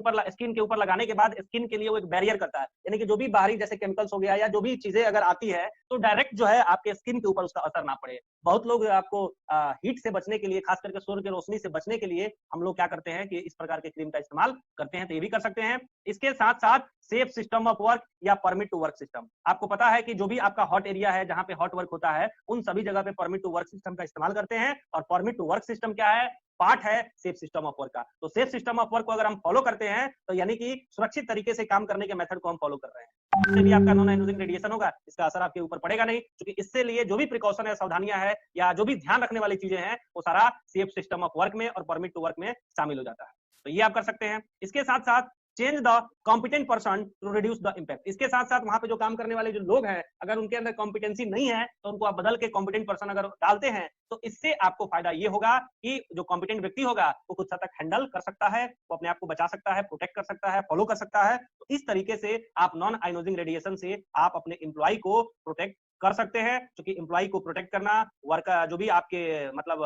ऊपर लगाने के बाद स्किन के लिए वो एक बैरियर करता है, यानी कि जो भी बाहरी जैसे केमिकल्स हो गया या जो भी चीजें अगर आती है तो डायरेक्ट जो है आपके स्किन के ऊपर उसका असर ना पड़े। बहुत लोग आपको हीट से बचने के लिए, खास करके सूर्य की रोशनी से बचने के लिए हम लोग क्या करते हैं कि इस प्रकार के क्रीम का इस्तेमाल करते हैं, तो ये भी कर सकते हैं। इसके साथ साथ सेफ सिस्टम ऑफ वर्क या परमिट टू वर्क सिस्टम, आपको पता है कि जो भी आपका हॉट एरिया है जहां पे हॉट वर्क होता है उन सभी जगह पे परमिट टू वर्क सिस्टम का इस्तेमाल करते हैं। और परमिट टू वर्क सिस्टम क्या है, पार्ट है सेफ सिस्टम ऑफ वर्क का। तो सेफ सिस्टम ऑफ वर्क को अगर हम फॉलो करते हैं तो यानी कि सुरक्षित तरीके से काम करने के मेथड को हम फॉलो कर रहे हैं, इससे भी आपका नॉन आयोनाइजिंग रेडिएशन होगा, इसका असर आपके ऊपर पड़ेगा नहीं, क्योंकि इससे लिए जो भी प्रिकॉशन है, सावधानियां है या जो भी ध्यान रखने वाली चीजें हैं वो सारा सेफ सिस्टम ऑफ वर्क में और परमिट टू वर्क में शामिल हो जाता है। तो ये आप कर सकते हैं। इसके साथ साथ change the competent person to reduce the impact. इसके साथ साथ वहां पे जो काम करने वाले जो लोग हैं, अगर उनके अंदर कॉम्पिटेंसी नहीं है तो उनको आप बदल के कॉम्पिटेंट पर्सन अगर डालते हैं तो इससे आपको फायदा ये होगा कि जो कॉम्पिटेंट व्यक्ति होगा वो कुछ हद तक हैंडल कर सकता है, वो अपने आप को बचा सकता है, प्रोटेक्ट कर सकता है, फॉलो कर सकता है। तो इस तरीके से आप नॉन आयोनाइजिंग रेडिएशन से आप अपने एम्प्लॉय को प्रोटेक्ट कर सकते हैं, क्योंकि एम्प्लॉय को प्रोटेक्ट करना वर्क जो भी आपके मतलब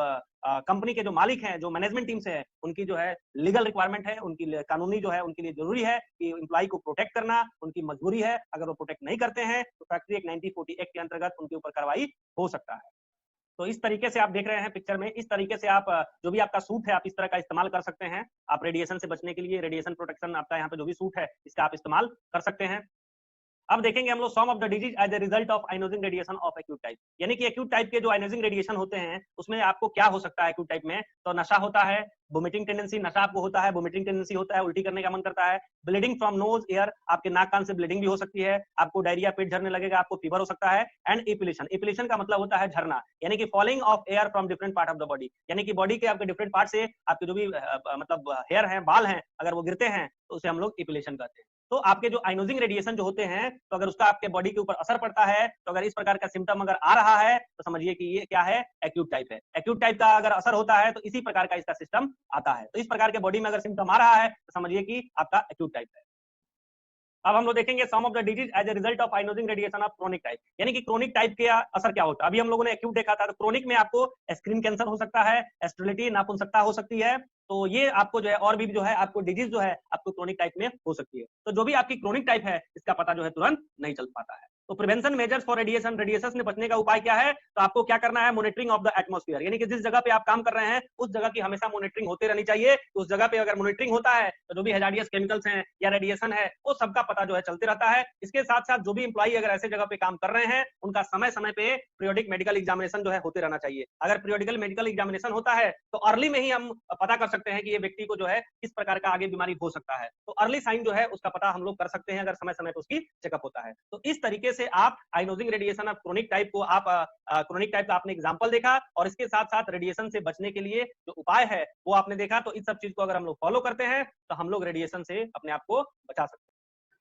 कंपनी के जो मालिक हैं, जो मैनेजमेंट टीम से है, उनकी जो है लीगल रिक्वायरमेंट है, उनकी कानूनी जो है उनके लिए जरूरी है कि एम्प्लॉय को प्रोटेक्ट करना उनकी मजबूरी है। अगर वो प्रोटेक्ट नहीं करते हैं तो फैक्ट्री एक्ट 1940 एक्ट के अंतर्गत उनके ऊपर कार्रवाई हो सकता है। तो इस तरीके से आप देख रहे हैं पिक्चर में, इस तरीके से आप जो भी आपका सूट है आप इस तरह का इस्तेमाल कर सकते हैं। आप रेडिएशन से बचने के लिए रेडिएशन प्रोटेक्शन आपका यहाँ पे जो भी सूट है इसका आप इस्तेमाल कर सकते हैं। अब देखेंगे हम लोग some of the disease as a result of ionizing radiation of acute type, यानी कि एक्यूट टाइप के जो आयोनाइजिंग रेडिएशन होते हैं उसमें आपको क्या हो सकता है एक्यूट टाइप में। तो नशा होता है, वोमिटिंग टेंडेंसी, नशा आपको होता है, वोमिटिंग टेंडेंसी होता है, उल्टी करने का मन करता है, ब्लीडिंग फ्रॉम नोज एयर, आपके नाक कान से ब्लीडिंग भी हो सकती है, आपको डायरिया, पेट झरने लगेगा, आपको फीवर हो सकता है, एंड एपिलेशन। एपिलेशन का मतलब होता है झरना, यानी कि falling of air from different part of the body, यानी कि बॉडी के आपके डिफरेंट पार्ट से आपके जो भी मतलब हेयर है, बाल हैं, अगर वो गिरते हैं तो उसे हम लोग एपिलेशन कहते हैं। तो आपके जो आयोनाइजिंग रेडिएशन जो होते हैं, तो अगर उसका आपके बॉडी के ऊपर असर पड़ता है, तो अगर इस प्रकार का सिम्टम अगर आ रहा है तो समझिए कि ये क्या है, एक्यूट टाइप है। एक्यूट टाइप का अगर असर होता है तो इसी प्रकार का इसका सिस्टम आता है। तो इस प्रकार के बॉडी में अगर सिम्टम आ रहा है तो समझिए कि आपका एक्यूट टाइप है। अब हम लोग देखेंगे some of the disease as a result of ionizing radiation of chronic type, यानी कि क्रोनिक टाइप के असर क्या होता है। अभी हम लोगों ने एक्यूट देखा था, तो क्रोनिक में आपको स्क्रीन कैंसर हो सकता है, एस्ट्रेलिटी नापुंसकता हो सकती है। तो ये आपको जो है और भी जो है आपको डिजीज जो है आपको क्रोनिक टाइप में हो सकती है। तो जो भी आपकी क्रोनिक टाइप है इसका पता जो है तुरंत नहीं चल पाता है। तो prevention measures for radiation, radiation से बचने का उपाय क्या है, तो आपको क्या करना है, मॉनिटरिंग ऑफ द एटमॉस्फेयर, यानी कि जिस जगह पे आप काम कर रहे हैं उस जगह की हमेशा मॉनिटरिंग होती रहनी चाहिए। तो उस जगह पे अगर मॉनिटरिंग होता है तो जो भी हैजार्डियस केमिकल्स हैं या रेडिएशन है वो सबका पता जो है चलते रहता है। इसके साथ साथ जो भी एम्प्लॉई अगर ऐसे जगह पे काम कर रहे हैं उनका समय समय पे पीरियोडिक मेडिकल एग्जामिनेशन जो है होते रहना चाहिए। अगर पीरियोडिकल मेडिकल एग्जामिनेशन होता है तो अर्ली में ही हम पता कर सकते हैं कि ये व्यक्ति को जो है किस प्रकार का आगे बीमारी हो सकता है। तो अर्ली साइन जो है उसका पता हम लोग कर सकते हैं अगर समय समय पे उसकी चेकअप होता है। तो इस तरीके से आप ionising radiation of chronic type को आप क्रोनिक टाइप का आपने एग्जांपल देखा, और इसके साथ साथ रेडिएशन से बचने के लिए जो उपाय है वो आपने देखा। तो इस सब चीज को अगर हम लोग फॉलो करते हैं तो हम लोग रेडिएशन से अपने आप को बचा सकते हैं।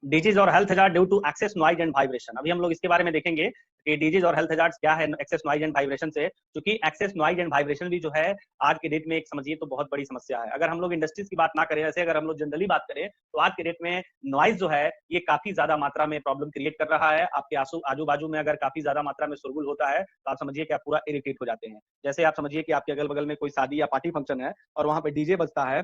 डिजीज और health hazard due to excess noise and vibration, अभी हम लोग इसके बारे में देखेंगे कि डिजीज और हेल्थ हजार्ड्स क्या है एक्सेस नॉइज एंड वाइब्रेशन से। क्योंकि एक्सेस नॉइज एंड वाइब्रेशन भी जो है आज के डेट में एक समझिए तो बहुत बड़ी समस्या है। अगर हम लोग इंडस्ट्रीज की बात ना करें, ऐसे अगर हम लोग जनरली बात करें तो आज के डेट में नॉइज जो है ये काफी ज्यादा मात्रा में प्रॉब्लम क्रिएट कर रहा है। आपके आजू बाजू में अगर काफी ज्यादा मात्रा में शोरगुल होता है तो आप समझिए कि आप पूरा इरिटेट हो जाते हैं। जैसे आप समझिए कि आपके अगल बगल में कोई शादी या पार्टी फंक्शन है और वहां पे डीजे बजता है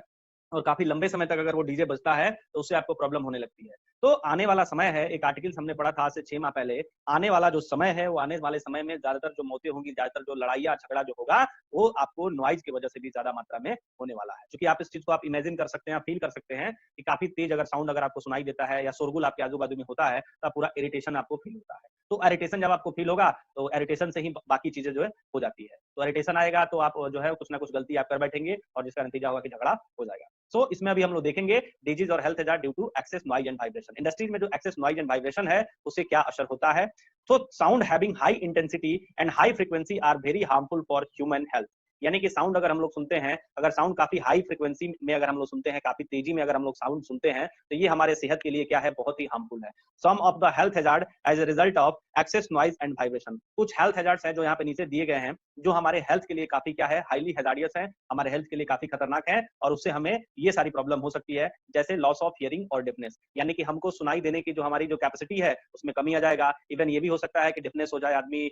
और काफी लंबे समय तक अगर वो डीजे बजता है तो उससे आपको प्रॉब्लम होने लगती है। तो आने वाला समय है, एक आर्टिकल हमने पढ़ा था आज से 6 माह पहले, आने वाला जो समय है वो आने वाले समय में ज्यादातर जो मौतें होंगी, ज्यादातर जो लड़ाइयाँ झगड़ा जो होगा वो आपको नॉइज की वजह से भी ज्यादा मात्रा में होने वाला है। क्योंकि आप इस चीज को आप इमेजिन कर सकते हैं, फील कर सकते हैं कि काफी तेज अगर साउंड अगर आपको सुनाई देता है या शोरगुल आपके आजू बाजू में होता है तो पूरा इरिटेशन आपको फील होता है। तो इरिटेशन जब आपको फील होगा तो इरिटेशन से ही बाकी चीजें जो है हो जाती है। तो इरिटेशन आएगा तो आप जो है कुछ ना कुछ गलती आप कर बैठेंगे और जिसका नतीजा होगा कि झगड़ा हो जाएगा। सो इसमें अभी हम लोग देखेंगे डिजीज और health hazard due to excess noise and vibration. Industries में जो एक्सेस नॉइज एंड वाइब्रेशन है उससे क्या असर होता है। तो sound having high intensity and high frequency are very harmful for human health, यानी कि साउंड अगर हम लोग सुनते हैं, अगर साउंड काफी हाई फ्रीक्वेंसी में अगर हम लोग सुनते हैं, काफी तेजी में अगर हम लोग साउंड सुनते हैं तो ये हमारे सेहत के लिए क्या है, बहुत ही हार्मफुल है। Some of the health hazard as a result of excess noise and vibration, कुछ हेल्थ हजार्ड्स हैं जो यहाँ पे नीचे दिए गए हैं जो हमारे हेल्थ के लिए काफी क्या है, हाईली हैजार्डियस है, हमारे हेल्थ के लिए काफी खतरनाक है और उससे हमें ये सारी प्रॉब्लम हो सकती है, जैसे लॉस ऑफ हियरिंग और डिफनेस, यानी कि हमको सुनाई देने की जो हमारी जो कैपेसिटी है उसमें कमी आ जाएगा। इवन ये भी हो सकता है कि डिफनेस हो जाए, आदमी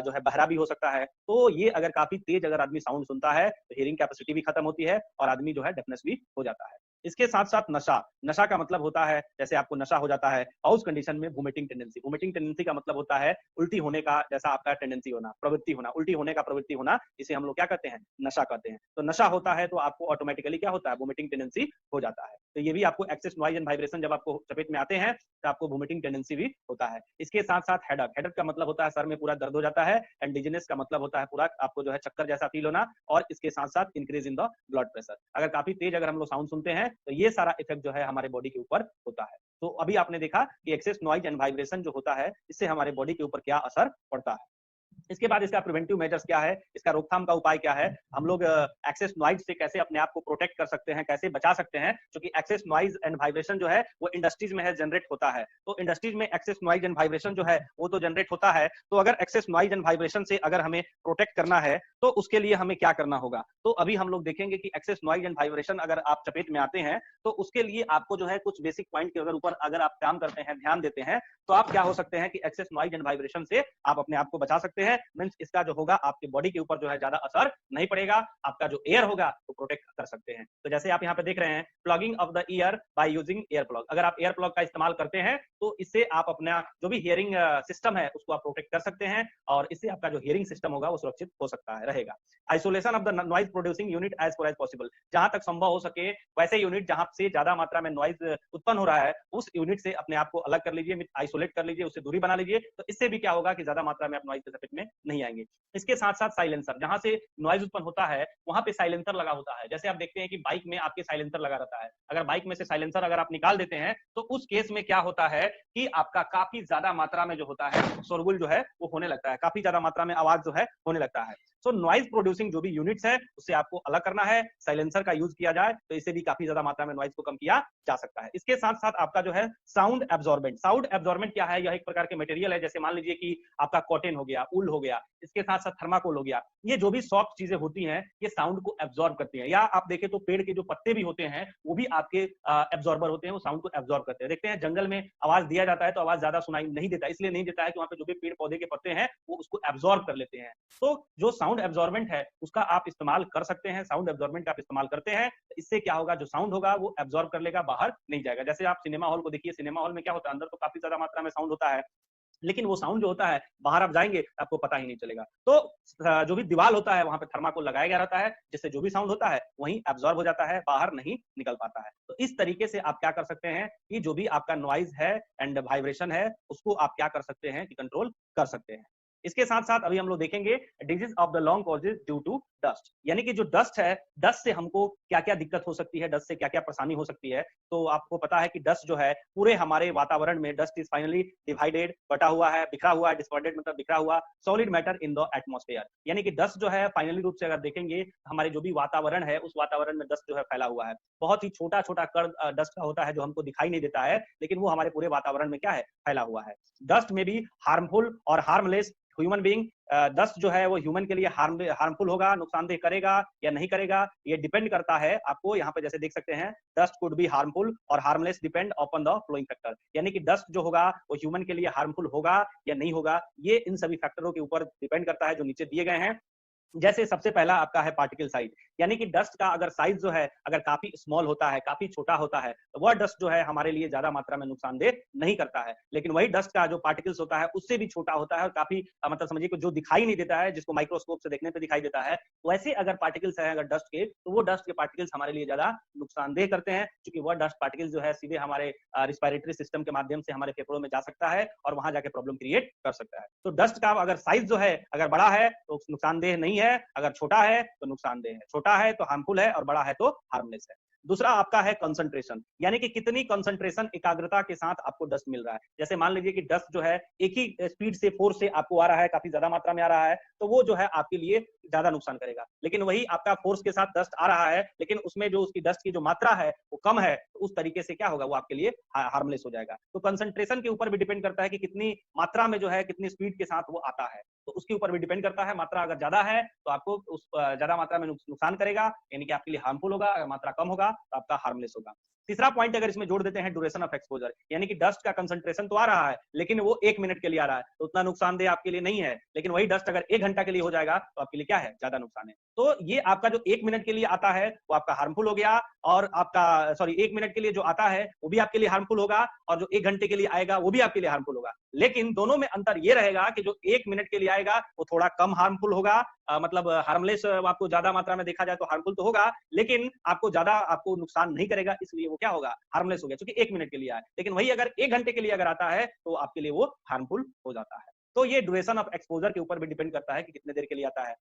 जो है बहरा भी हो सकता है। तो ये अगर काफी तेज अगर आदमी साउंड सुनता है तो हियरिंग कैपेसिटी भी खत्म होती है और आदमी जो है डेफनेस भी हो जाता है। इसके साथ साथ नशा, नशा का मतलब होता है जैसे आपको नशा हो जाता है हाउस कंडीशन में वोमिटिंग टेंडेंसी। वोमिटिंग टेंडेंसी का मतलब होता है उल्टी होने का, जैसा आपका टेंडेंसी होना, प्रवृत्ति होना, उल्टी होने का प्रवृत्ति होना, इसे हम लोग क्या कहते हैं, नशा कहते हैं। तो नशा होता है तो आपको ऑटोमेटिकली क्या होता है, वोमिटिंग टेंडेंसी हो जाता है। तो ये भी आपको एक्सेस नॉइज एंड वाइब्रेशन जब आपको चपेट में आते हैं तो आपको वोमिटिंग टेंडेंसी भी होता है। इसके साथ साथ हेडक, हेडक का मतलब होता है सर में पूरा दर्द हो जाता है, एंड डिजीनेस का मतलब होता है पूरा आपको जो है चक्कर जैसा फील होना, और इसके साथ साथ increase in the blood pressure. अगर काफी तेज अगर हम लोग साउंड सुनते हैं तो ये सारा इफेक्ट जो है हमारे बॉडी के ऊपर होता है। तो अभी आपने देखा कि एक्सेस नॉइज एंड वाइब्रेशन जो होता है इससे हमारे बॉडी के ऊपर क्या असर पड़ता है। इसके बाद इसका प्रिवेंटिव मेजर्स क्या है, इसका रोकथाम का उपाय क्या है, हम लोग एक्सेस नॉइज से कैसे अपने आप को प्रोटेक्ट कर सकते हैं, कैसे बचा सकते हैं, क्योंकि एक्सेस नॉइज एंड वाइब्रेशन जो है वो इंडस्ट्रीज में है जनरेट होता है। तो इंडस्ट्रीज में एक्सेस नॉइज एंड वाइब्रेशन जो है वो तो जनरेट होता है, तो अगर एक्सेस नॉइज एंड वाइब्रेशन से अगर हमें प्रोटेक्ट करना है तो उसके लिए हमें क्या करना होगा। तो अभी हम लोग देखेंगे कि एक्सेस नॉइज एंड वाइब्रेशन अगर आप चपेट में आते हैं तो उसके लिए आपको जो है कुछ बेसिक पॉइंट के ऊपर अगर आप काम करते हैं, ध्यान देते हैं, तो आप क्या हो सकते हैं कि एक्सेस नॉइज एंड वाइब्रेशन से आप अपने आप को बचा सकते हैं। मींस इसका जो होगा आपके बॉडी के ऊपर जो है ज्यादा असर नहीं पड़ेगा, आपका जो एयर होगा वो प्रोटेक्ट कर सकते हैं। तो जैसे आप यहाँ पे देख रहे हैं, plugging of the year by using ear plug. अगर आप ईयर प्लग का इस्तेमाल करते हैं तो इससे आप अपना जो भी हियरिंग सिस्टम है उसको आप प्रोटेक्ट कर सकते हैं, और इससे आपका जो हियरिंग सिस्टम होगा वो सुरक्षित हो सकता है, रहेगा। Isolation of the noise producing unit as far as possible. जहां तक संभव हो सके वैसे यूनिट जहां से ज्यादा मात्रा में नॉइज उत्पन्न हो रहा है उस यूनिट से अपने आप को अलग कर लीजिए, आइसोलेट कर लीजिए, उससे दूरी बना लीजिए। तो इससे भी क्या होगा कि ज्यादा मात्रा में आप नॉइज के चपेट में नहीं आएंगे। इसके साथ साथ साइलेंसर, जहां से नॉइज उत्पन्न होता है वहां पे साइलेंसर लगा होता है। जैसे आप देखते हैं कि बाइक में आपके साइलेंसर लगा रहता है, अगर बाइक में से साइलेंसर अगर आप निकाल देते हैं तो उस केस में क्या होता है कि आपका काफी ज्यादा मात्रा में जो होता है शोरगुल जो है वो होने लगता है, काफी ज्यादा मात्रा में आवाज जो है होने लगता है। सो नॉइज प्रोड्यूसिंग जो भी यूनिट्स है उससे आपको अलग करना है, साइलेंसर का यूज किया जाए तो इससे भी काफी ज्यादा मात्रा में नॉइज को कम किया जा सकता है। इसके साथ साथ आपका जो है साउंड एब्जॉर्बेंट। साउंड एब्जॉर्बेंट क्या है, यह एक प्रकार के मटेरियल है, जैसे मान लीजिए कि आपका कॉटन हो गया, ऊल हो गया, इसके साथ साथ थर्माकोल हो गया। ये जो भी सॉफ्ट चीजें होती हैं ये साउंड को एब्जॉर्ब करती हैं, या आप देखें तो पेड़ के जो पत्ते भी होते हैं वो भी आपके एब्जॉर्बर होते हैं, वो साउंड को एब्जॉर्ब करते हैं। देखते हैं जंगल में आवाज दिया जाता है तो आवाज ज्यादा सुनाई नहीं देता, इसलिए नहीं देता है कि वहां पे जो भी पेड़ पौधे के पत्ते हैं वो उसको एब्जॉर्ब कर लेते हैं। तो जो साउंड एब्जॉर्बेंट है उसका आप इस्तेमाल कर सकते हैं, साउंड एब्जॉर्बेंट आप इस्तेमाल करते हैं, इससे क्या होगा, जो साउंड होगा वो एब्जॉर्ब कर लेगा, बाहर नहीं जाएगा। जैसे आप सिनेमा हॉल को देखिए, सिनेमा हॉल में क्या होता है, अंदर तो काफी ज्यादा मात्रा में साउंड होता है, लेकिन वो साउंड जो होता है बाहर आप जाएंगे आपको पता ही नहीं चलेगा। तो जो भी दीवार होता है वहां पे थर्माकोल लगाया गया रहता है, जिससे जो भी साउंड होता है वहीं एब्जॉर्ब हो जाता है, बाहर नहीं निकल पाता है। तो इस तरीके से आप क्या कर सकते हैं कि जो भी आपका नॉइज है एंड वाइब्रेशन है उसको आप क्या कर सकते हैं कि कंट्रोल कर सकते हैं। इसके साथ साथ अभी हम लोग देखेंगे disease of the lung causes due to dust, यानी कि जो डस्ट है, डस्ट से हमको क्या क्या दिक्कत हो सकती है, डस्ट से क्या क्या परेशानी हो सकती है। तो आपको पता है कि डस्ट जो है पूरे हमारे वातावरण में, डस्ट इज फाइनली डिवाइडेड, बटा हुआ है, बिखरा हुआ है, डिसऑर्डर्ड मतलब बिखरा हुआ solid matter in the atmosphere. यानी कि डस्ट जो है फाइनली रूप से अगर देखेंगे हमारे जो भी वातावरण है उस वातावरण में डस्ट जो है फैला हुआ है। बहुत ही छोटा छोटा कण डस्ट का होता है जो हमको दिखाई नहीं देता है, लेकिन वो हमारे पूरे वातावरण में क्या है, फैला हुआ है। डस्ट में भी हार्मफुल और हार्मलेस ह्यूमन बीइंग। डस्ट जो है वो ह्यूमन के लिए हार्मफुल होगा, नुकसानदेह करेगा या नहीं करेगा, ये डिपेंड करता है। आपको यहाँ पे जैसे देख सकते हैं, डस्ट कुड बी हार्मफुल और harmless depend upon the flowing factor. यानी कि डस्ट जो होगा वो ह्यूमन के लिए हार्मफुल होगा या नहीं होगा, ये इन सभी फैक्टरों के ऊपर डिपेंड करता है जो नीचे दिए गए हैं। जैसे सबसे पहला आपका है पार्टिकल साइज, यानी कि डस्ट का अगर साइज जो है अगर काफी स्मॉल होता है, काफी छोटा होता है, तो वह डस्ट जो है हमारे लिए ज्यादा मात्रा में नुकसानदेह नहीं करता है। लेकिन वही डस्ट का जो पार्टिकल्स होता है उससे भी छोटा होता है और काफी मतलब समझिए कि जो दिखाई नहीं देता है, जिसको माइक्रोस्कोप से देखने पे दिखाई देता है, वैसे अगर पार्टिकल्स है अगर डस्ट के, तो वो डस्ट के पार्टिकल्स हमारे लिए ज्यादा नुकसानदेह करते हैं, क्योंकि वह डस्ट पार्टिकल्स जो है सीधे हमारे रिस्पिरेटरी सिस्टम के माध्यम से हमारे फेफड़ों में जा सकता है और वहां जाके प्रॉब्लम क्रिएट कर सकता है। तो डस्ट का अगर साइज जो है अगर बड़ा है तो नुकसानदेह नहीं है, अगर छोटा है तो नुकसानदेह है, छोटा है तो हार्मफुल है और बड़ा है तो हार्मलेस है। दूसरा आपका है कंसंट्रेशन, यानी कि कितनी कंसंट्रेशन, एकाग्रता के साथ आपको डस्ट मिल रहा है। जैसे मान लीजिए कि डस्ट जो है एक ही स्पीड से, फोर्स से आपको आ रहा है, काफी ज्यादा मात्रा में आ रहा है, तो वो जो है आपके लिए ज्यादा नुकसान करेगा। लेकिन वही आपका फोर्स के साथ डस्ट आ रहा है लेकिन उसमें जो उसकी डस्ट की जो मात्रा है वो कम है, तो उस तरीके से क्या होगा, वो आपके लिए हार्मलेस हो जाएगा। तो कंसंट्रेशन के ऊपर भी डिपेंड करता है कि कितनी मात्रा में जो है, कितनी स्पीड के साथ वो आता है, तो उसके ऊपर भी डिपेंड करता है। मात्रा अगर ज्यादा है तो आपको उस ज्यादा मात्रा में नुकसान करेगा, यानी कि आपके लिए हार्मफुल होगा। अगर मात्रा कम होगा तो आपका हार्मलेस होगा। तीसरा पॉइंट अगर इसमें जोड़ देते हैं, ड्यूरेशन ऑफ एक्सपोजर, यानी कि डस्ट का कंसंट्रेशन तो आ रहा है लेकिन वो 1 मिनट के लिए आ रहा है, तो उतना नुकसानदेह आपके लिए नहीं है। लेकिन वही डस्ट अगर 1 घंटा के लिए हो जाएगा तो आपके लिए क्या है, ज्यादा नुकसान है। तो ये आपका जो 1 मिनट के लिए आता है वो आपका हार्मफुल हो गया, और आपका 1 मिनट के लिए जो आता है वो भी आपके लिए हार्मफुल होगा, और जो 1 घंटे के लिए आएगा वो भी आपके लिए हार्मफुल होगा। लेकिन दोनों में अंतर ये रहेगा कि जो 1 मिनट के लिए आएगा वो थोड़ा कम हार्मफुल होगा, मतलब हार्मलेस आपको ज्यादा मात्रा में देखा जाए तो हार्मफुल तो होगा, लेकिन आपको ज्यादा आपको नुकसान नहीं करेगा, इसलिए वो क्या होगा, हार्मलेस हो गया, क्योंकि 1 मिनट के लिए आया। लेकिन वही अगर 1 घंटे के लिए अगर आता है तो आपके लिए वो हार्मफुल हो जाता है। तो ये ड्यूरेशन ऑफ एक्सपोजर के ऊपर भी डिपेंड करता है कि कितने देर के लिए आता है।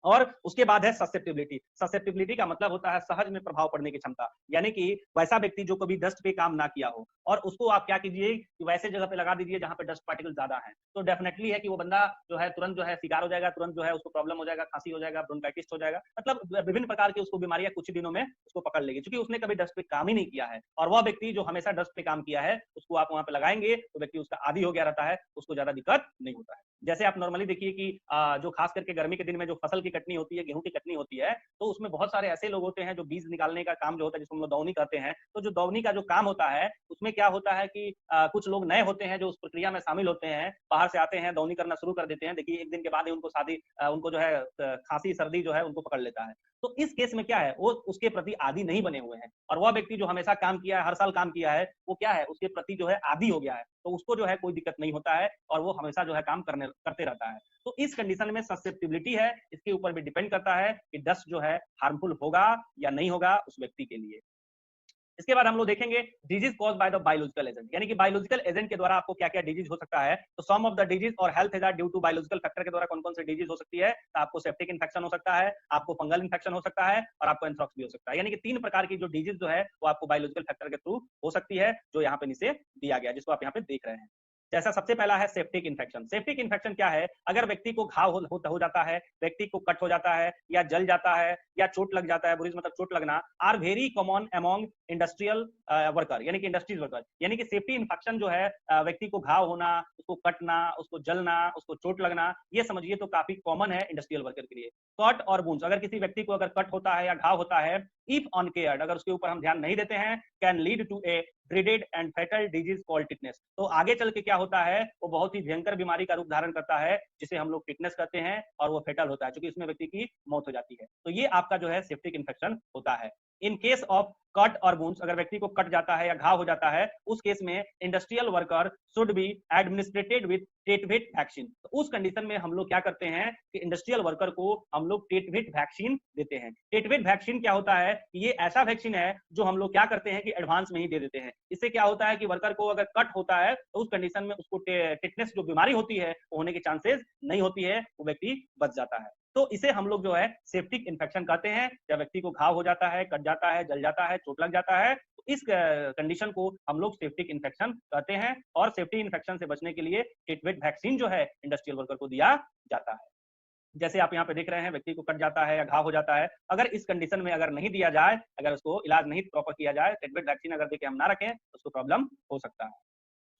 और उसके बाद है ससेप्टिबिलिटी। ससेप्टिबिलिटी का मतलब होता है सहज में प्रभाव पड़ने की क्षमता, यानी कि वैसा व्यक्ति जो कभी डस्ट पे काम ना किया हो और उसको आप क्या कीजिए कि वैसे जगह पे लगा दीजिए जहां पे डस्ट पार्टिकल ज्यादा है, तो डेफिनेटली है कि वो बंदा जो है तुरंत जो है शिकार हो जाएगा, तुरंत जो है उसको प्रॉब्लम हो जाएगा, खांसी हो जाएगा, ब्रोंकाइटिस हो जाएगा, मतलब विभिन्न प्रकार की उसको बीमारियां कुछ ही दिनों में उसको पकड़ लेगी, क्योंकि उसने कभी डस्ट पे काम ही नहीं किया है। और वह व्यक्ति जो हमेशा डस्ट पे काम किया है उसको आप वहां पे लगाएंगे तो व्यक्ति उसका आदी हो गया रहता है, उसको ज्यादा दिक्कत नहीं होता है। जैसे आप नॉर्मली देखिए कि जो खास करके गर्मी के दिन में जो फसल की कटनी होती है, गेहूं की कटनी होती है, तो उसमें बहुत सारे ऐसे लोग होते हैं जो बीज निकालने का काम जो होता है जिसको हम लोग दौनी कहते हैं, तो जो दौनी का जो काम होता है उसमें क्या होता है कि कुछ लोग नए होते हैं जो उस प्रक्रिया में शामिल होते हैं, बाहर से आते हैं, दौनी करना शुरू कर देते हैं, देखिए एक दिन के बाद ही उनको उनको जो है खांसी सर्दी जो है उनको पकड़ लेता है। तो इस केस में क्या है, वो उसके प्रति आदी नहीं बने हुए हैं, और वह व्यक्ति जो हमेशा काम किया है, हर साल काम किया है, वो क्या है उसके प्रति जो है आदी हो गया है, तो उसको जो है कोई दिक्कत नहीं होता है और वो हमेशा जो है काम करते रहता है। तो इस कंडीशन में ससेप्टिबिलिटी है, इसके ऊपर भी डिपेंड करता है कि डस्ट जो है हार्मफुल होगा या नहीं होगा उस व्यक्ति के लिए। इसके बाद हम लोग देखेंगे disease cause by the biological agent, यानी कि बायोलॉजिकल एजेंट के द्वारा आपको क्या क्या डिजीज हो सकता है। तो सम ऑफ द डिजीज और health hazard due to biological factor के द्वारा कौन कौन से डिजीज हो सकती है, तो आपको सेप्टिक इन्फेक्शन हो सकता है, आपको फंगल इन्फेक्शन हो सकता है और आपको एंथ्रॉक्स भी हो सकता है। यानी कि 3 प्रकार की जो डिजीज जो है वो आपको बायोलॉजिकल फैक्टर के थ्रू हो सकती है, जो यहाँ पे नीचे दिया गया, जिसको आप यहाँ पे देख रहे हैं। जैसा सबसे पहला है सेप्टिक इन्फेक्शन। सेप्टिक इन्फेक्शन क्या है, अगर व्यक्ति को घाव हो जाता है, व्यक्ति को कट हो जाता है या जल जाता है या चोट लग जाता है, बुरीज मतलब चोट लगना, are very common among industrial worker, यानी कि इंडस्ट्रीज वर्कर। यानी कि सेफ्टी इन्फेक्शन जो है व्यक्ति को घाव होना, उसको कटना, उसको जलना, उसको चोट लगना, ये समझिए तो काफी कॉमन है इंडस्ट्रियल वर्कर के लिए। कट और वुंड्स, अगर किसी व्यक्ति को अगर कट होता है या घाव होता है, इफ अनकेयर्ड, अगर उसके ऊपर हम ध्यान नहीं देते हैं, can lead to a dreaded and fatal disease called tetanus. तो आगे चल के क्या होता है, वो बहुत ही भयंकर बीमारी का रूप धारण करता है जिसे हम लोग टिटनेस कहते हैं, और वो फेटल होता है क्योंकि इसमें व्यक्ति की मौत हो जाती है। तो ये आपका जो है सेप्टिक इन्फेक्शन होता है। इन केस ऑफ कट और वुंड्स, अगर व्यक्ति को कट जाता है या घाव हो जाता है, उस केस में industrial worker should be administrated with tetvac vaccine. तो उस कंडीशन में हम लोग क्या करते हैं कि इंडस्ट्रियल वर्कर को हम लोग टेटवेट वैक्सीन देते हैं। टेटवेट वैक्सीन क्या होता है, ये ऐसा वैक्सीन है जो हम लोग क्या करते हैं कि एडवांस में ही दे देते हैं। इससे क्या होता है कि वर्कर को अगर कट होता है तो उस कंडीशन में उसको टिटनेस जो बीमारी होती है वो होने के चांसेस नहीं होती है, वो व्यक्ति बच जाता है। तो इसे हम लोग जो है सेप्टिक इन्फेक्शन कहते हैं। जब व्यक्ति को घाव हो जाता है, कट जाता है, जल जाता है, चोट लग जाता है, तो इस कंडीशन को हम लोग सेप्टिक इन्फेक्शन कहते हैं। और सेप्टिक इन्फेक्शन से बचने के लिए टेटवेट वैक्सीन जो है इंडस्ट्रियल वर्कर को दिया जाता है। जैसे आप यहाँ पे देख रहे हैं, व्यक्ति को कट जाता है या घाव हो जाता है, अगर इस कंडीशन में अगर नहीं दिया जाए, अगर उसको इलाज नहीं प्रॉपर किया जाए, टेटवेट वैक्सीन अगर देके हम ना रखें, तो उसको प्रॉब्लम हो सकता है।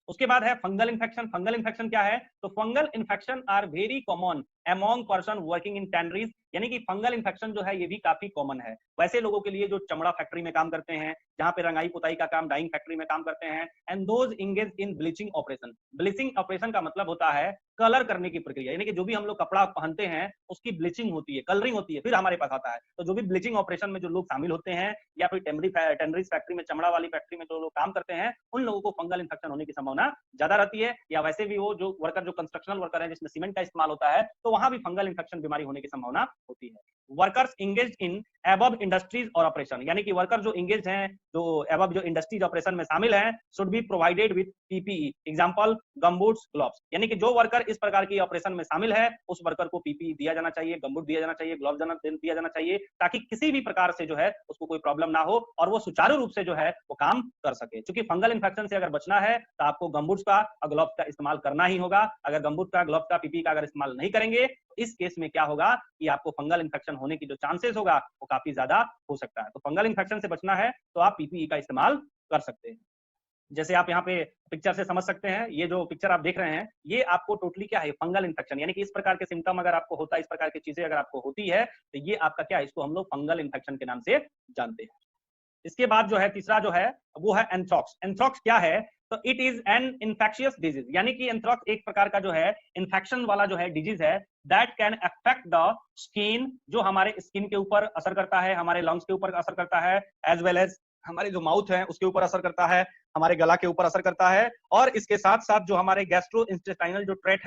उसके बाद है फंगल इन्फेक्शन। फंगल इन्फेक्शन क्या है, तो fungal infection are very common among person working in tanneries, यानी कि फंगल इन्फेक्शन जो है ये भी काफी कॉमन है वैसे लोगों के लिए जो चमड़ा फैक्ट्री में काम करते हैं, जहां पे रंगाई पुताई का काम, डाइंग फैक्ट्री में काम करते हैं, and those engage in bleaching operation. Bleaching operation का मतलब होता है कलर करने की प्रक्रिया, यानी कि जो भी हम लोग कपड़ा पहनते हैं उसकी ब्लीचिंग होती है, कलरिंग होती है, फिर हमारे पास आता है। तो जो भी ब्लीचिंग ऑपरेशन में जो लोग शामिल होते हैं, या फिर टेनरीज फैक्ट्री में, चमड़ा वाली फैक्ट्री में जो लोग काम करते हैं, उन लोगों को फंगल इन्फेक्शन होने की संभावना ज्यादा रहती है। या वैसे भी वो जो वर्कर, जो कंस्ट्रक्शनल वर्कर है जिसमें सीमेंट का इस्तेमाल होता है, तो वहां भी फंगल इन्फेक्शन बीमारी होने की संभावना होती है। Workers engage in above industries और ऑपरेशन, यानी कि वर्कर जो इंगेज हैं, जो एबव जो इंडस्ट्रीज ऑपरेशन में शामिल हैं, should be provided with PPE, example gumboots, gloves. यानी कि जो वर्कर इस प्रकार की ऑपरेशन में शामिल है, उस वर्कर को पीपीई दिया जाना चाहिए, गमबूट दिया जाना चाहिए, ग्लव्स दिया जाना चाहिए, ताकि किसी भी प्रकार से जो है उसको कोई प्रॉब्लम ना हो और वो सुचारू रूप से जो है वो काम कर सके। क्योंकि फंगल इन्फेक्शन से अगर बचना है तो आपको गमबूट्स का और ग्लव्स का इस्तेमाल करना ही होगा। अगर गमबूट का, ग्लव्स का, पीपीई का अगर इस्तेमाल नहीं करेंगे, इस केस में क्या होगा कि आपको फंगल इन्फेक्शन होने की जो चांसेस होगा वो काफी ज्यादा हो सकता है। तो फंगल इन्फेक्शन से बचना है तो आप पीपीई का इस्तेमाल कर सकते हैं। जैसे आप यहाँ पे पिक्चर से समझ सकते हैं, ये जो पिक्चर आप देख रहे हैं, ये आपको टोटली क्या है, फंगल इन्फेक्शन, यानी कि इस प्रकार के सिम्टम अगर आपको होता है, इस प्रकार की चीजें अगर आपको होती है, तो ये आपका क्या है, इसको हम लोग फंगल इन्फेक्शन के नाम से जानते हैं। इसके बाद जो है तीसरा जो है वो है एंथ्रॉक्स। एंथ्रॉक्स क्या है, तो it is an infectious disease, यानी कि एंथ्रॉक्स एक प्रकार का जो है इन्फेक्शन वाला जो है डिजीज है, that can affect the skin, जो हमारे स्किन के ऊपर असर करता है, हमारे लंग्स के ऊपर असर करता है, एज वेल एज हमारे जो माउथ है उसके ऊपर असर करता है, हमारे गला के ऊपर असर करता है, और इसके साथ साथ जो हमारे गैस्ट्रो इंटेस्टाइनल जो ट्रैक्ट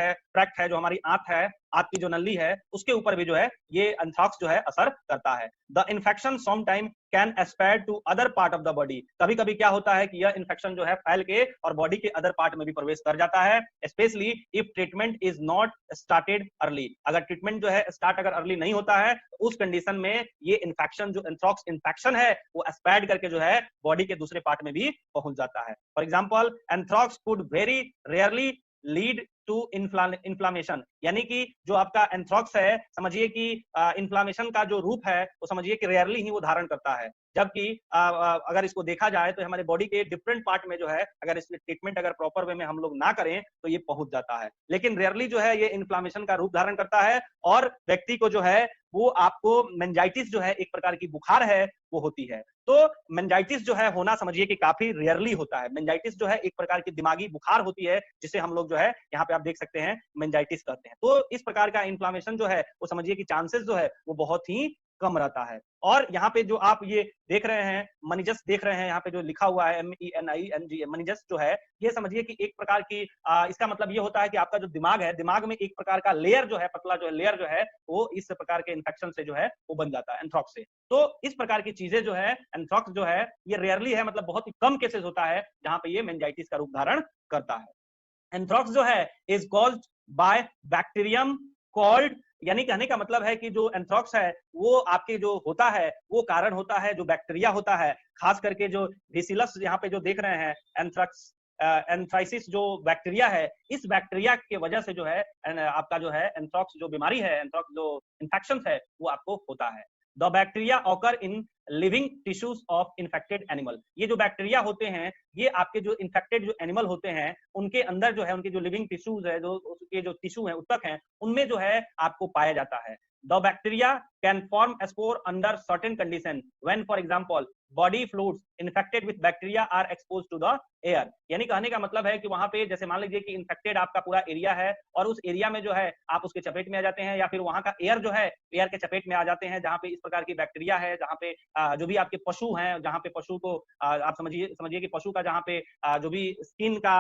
है, जो हमारी आंत है, आंत की जो नली है, उसके ऊपर भी जो है ये एंथ्रॉक्स जो है असर करता है। The infection some time can spread to other part of the body. कभी कभी क्या होता है कि यह इन्फेक्शन जो है फैल के और बॉडी के अदर पार्ट में भी प्रवेश कर जाता है, specially if treatment is not started early. अगर ट्रीटमेंट जो है स्टार्ट अगर अर्ली नहीं होता है, उस कंडीशन में ये इन्फेक्शन जो एंथ्रॉक्स इन्फेक्शन है वो स्प्रेड करके जो है बॉडी के दूसरे पार्ट में भी पहुंच जाता है। For example, anthrax could very rarely lead to inflammation, यानी कि जो आपका एंथ्रॉक्स है, समझिए कि इन्फ्लामेशन का जो रूप है वो समझिए कि रेयरली ही वो धारण करता है। जबकि अगर इसको देखा जाए तो हमारे बॉडी के डिफरेंट पार्ट में जो है अगर इसमें ट्रीटमेंट अगर प्रॉपर वे में हम लोग ना करें तो ये पहुंच जाता है। लेकिन रेयरली जो है ये इन्फ्लामेशन का रूप धारण करता है और व्यक्ति को जो है वो आपको मेनिंजाइटिस जो है एक प्रकार की बुखार है वो होती है। तो मेनिंजाइटिस जो है होना समझिए कि काफी रेयरली होता है। मेनिंजाइटिस जो है एक प्रकार की दिमागी बुखार होती है जिसे हम लोग जो है यहाँ पे आप देख सकते हैं मेनिंजाइटिस कहते हैं। तो इस प्रकार का इन्फ्लामेशन जो है वो समझिए कि चांसेस जो है वो बहुत ही कम रहता है। और यहाँ पे जो आप ये देख रहे हैं मनिजस देख रहे हैं, यहाँ पे जो लिखा हुआ है MENINGS मनिजस जो है, ये समझिए कि एक प्रकार की इसका मतलब ये होता है कि आपका जो दिमाग है, दिमाग में एक प्रकार का लेयर जो है, पतला जो है लेयर जो है वो इस प्रकार के इन्फेक्शन से जो है वो बन जाता है एंथ्रॉक्स से। तो इस प्रकार की चीजें जो है एंथ्रॉक्स जो है ये रेयरली है, मतलब बहुत ही कम केसेस होता है जहां पे ये मेनिंजाइटिस का रूप धारण करता है। एंथ्रॉक्स जो है is caused by bacterium called, यानी कहने का मतलब है कि जो एंथ्रॉक्स है वो आपके जो होता है वो कारण होता है जो बैक्टीरिया होता है, खास करके जो बेसिलस यहाँ पे जो देख रहे हैं एंथ्रैक्स एंथ्राइसिस जो बैक्टीरिया है, इस बैक्टीरिया के वजह से जो है आपका जो है एंथ्रॉक्स जो बीमारी है, एंथ्रॉक्स जो इन्फेक्शन है वो आपको होता है। The bacteria occur in living tissues of infected animal. ये जो बैक्टीरिया होते हैं ये आपके जो इन्फेक्टेड जो एनिमल होते हैं उनके अंदर जो है उनके जो लिविंग टिश्यूज है, जो उसके जो टिश्यू है उत्तक है, उनमें जो है आपको पाया जाता है। The bacteria can form spore under certain condition when for example body fluids infected with bacteria are exposed to the air. यानी कहने का मतलब है कि वहां पे जैसे मान लीजिए कि इन्फेक्टेड आपका पूरा एरिया है और उस एरिया में जो है आप उसके चपेट में आ जाते हैं, या फिर वहां का एयर जो है एयर के चपेट में आ जाते हैं जहां पे इस प्रकार की बैक्टीरिया है, जहां पे जो भी आपके पशु हैं, जहां पे पशु को आप समझिए कि पशु का जहां पे जो भी स्किन का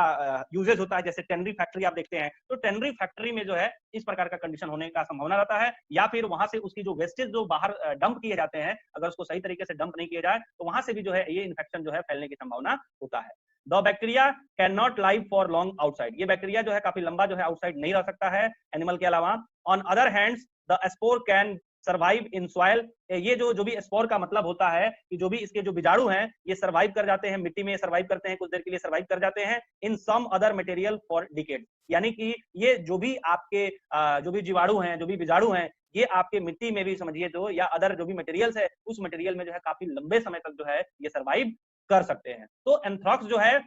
यूजेज होता है, जैसे टेनरी फैक्ट्री आप देखते हैं, तो टेनरी फैक्ट्री में जो है इस प्रकार का कंडीशन होने का संभावना रहता है। या फिर वहां से उसकी जो वेस्टेज जो बाहर डंप किए जाते हैं, अगर उसको सही तरीके से डंप नहीं किया जाए तो वहां से भी जो है ये इन्फेक्शन जो है फैलने की संभावना होता है। The bacteria can not live for long outside. ये बैक्टीरिया जो है काफी लंबा जो है आउटसाइड नहीं रह सकता है एनिमल के अलावा। On other hands the spore can survive in soil. ये जो भी स्पोर का मतलब होता है कि जो भी इसके जो बीजाणु हैं ये सर्वाइव कर जाते हैं, मिट्टी में सर्वाइव करते हैं, कुछ देर के लिए सर्वाइव कर जाते हैं in some other material for decade. यानी कि ये जो भी आपके जो भी जीवाणु हैं, जो भी बीजाणु हैं, ये आपके मिट्टी में भी समझिए जो या अदर जो भी मटेरियल्स है उस मटेरियल में जो है काफी लंबे समय तक जो है ये सर्वाइव कर सकते हैं। तो एंथ्रॉक्स जो है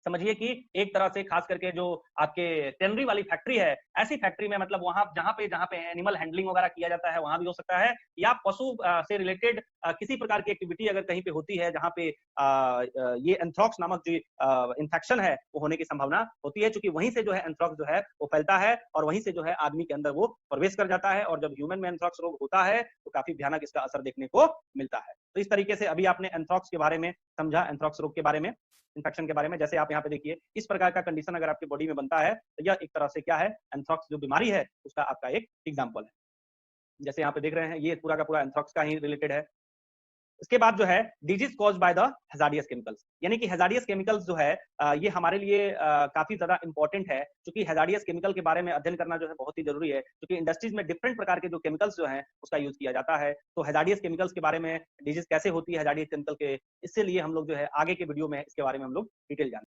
समझिए कि एक तरह से खास करके जो आपके टेनरी वाली फैक्ट्री है, ऐसी फैक्ट्री में मतलब वहां जहां पे एनिमल हैंडलिंग वगैरह किया जाता है वहां भी हो सकता है, या पशु से रिलेटेड किसी प्रकार की एक्टिविटी अगर कहीं पे होती है जहां पे ये एंथ्रॉक्स नामक जो इन्फेक्शन है वो होने की संभावना होती है, क्योंकि वहीं से जो है एंथ्रॉक्स जो है वो फैलता है और वहीं से जो है आदमी के अंदर वो प्रवेश कर जाता है, और जब ह्यूमन में एंथ्रॉक्स रोग होता है तो काफी भयानक इसका असर देखने को मिलता है। तो इस तरीके से अभी आपने एंथ्रॉक्स के बारे में समझा, एंथ्रॉक्स रोग के बारे में, इन्फेक्शन के बारे में। जैसे आप यहाँ पे देखिए इस प्रकार का कंडीशन अगर आपकी बॉडी में बनता है तो यह एक तरह से क्या है, एंथ्रॉक्स जो बीमारी है उसका आपका एक एग्जांपल है। जैसे यहाँ पे देख रहे हैं ये पूरा का पूरा एंथ्रॉक्स का ही रिलेटेड है। इसके बाद जो है disease cause by the hazardous chemicals, यानी कि हैजार्डियस केमिकल्स जो है ये हमारे लिए काफी ज्यादा इंपॉर्टेंट है, क्योंकि हैजार्डियस केमिकल के बारे में अध्ययन करना जो है बहुत ही जरूरी है, क्योंकि इंडस्ट्रीज में डिफरेंट प्रकार के जो केमिकल्स जो है उसका यूज किया जाता है। तो हैजार्डियस केमिकल्स के बारे में, डिजीज कैसे होती है हैजार्डियस केमिकल के, इससे लिए हम लोग जो है आगे के वीडियो में इसके बारे में हम लोग डिटेल जानेंगे।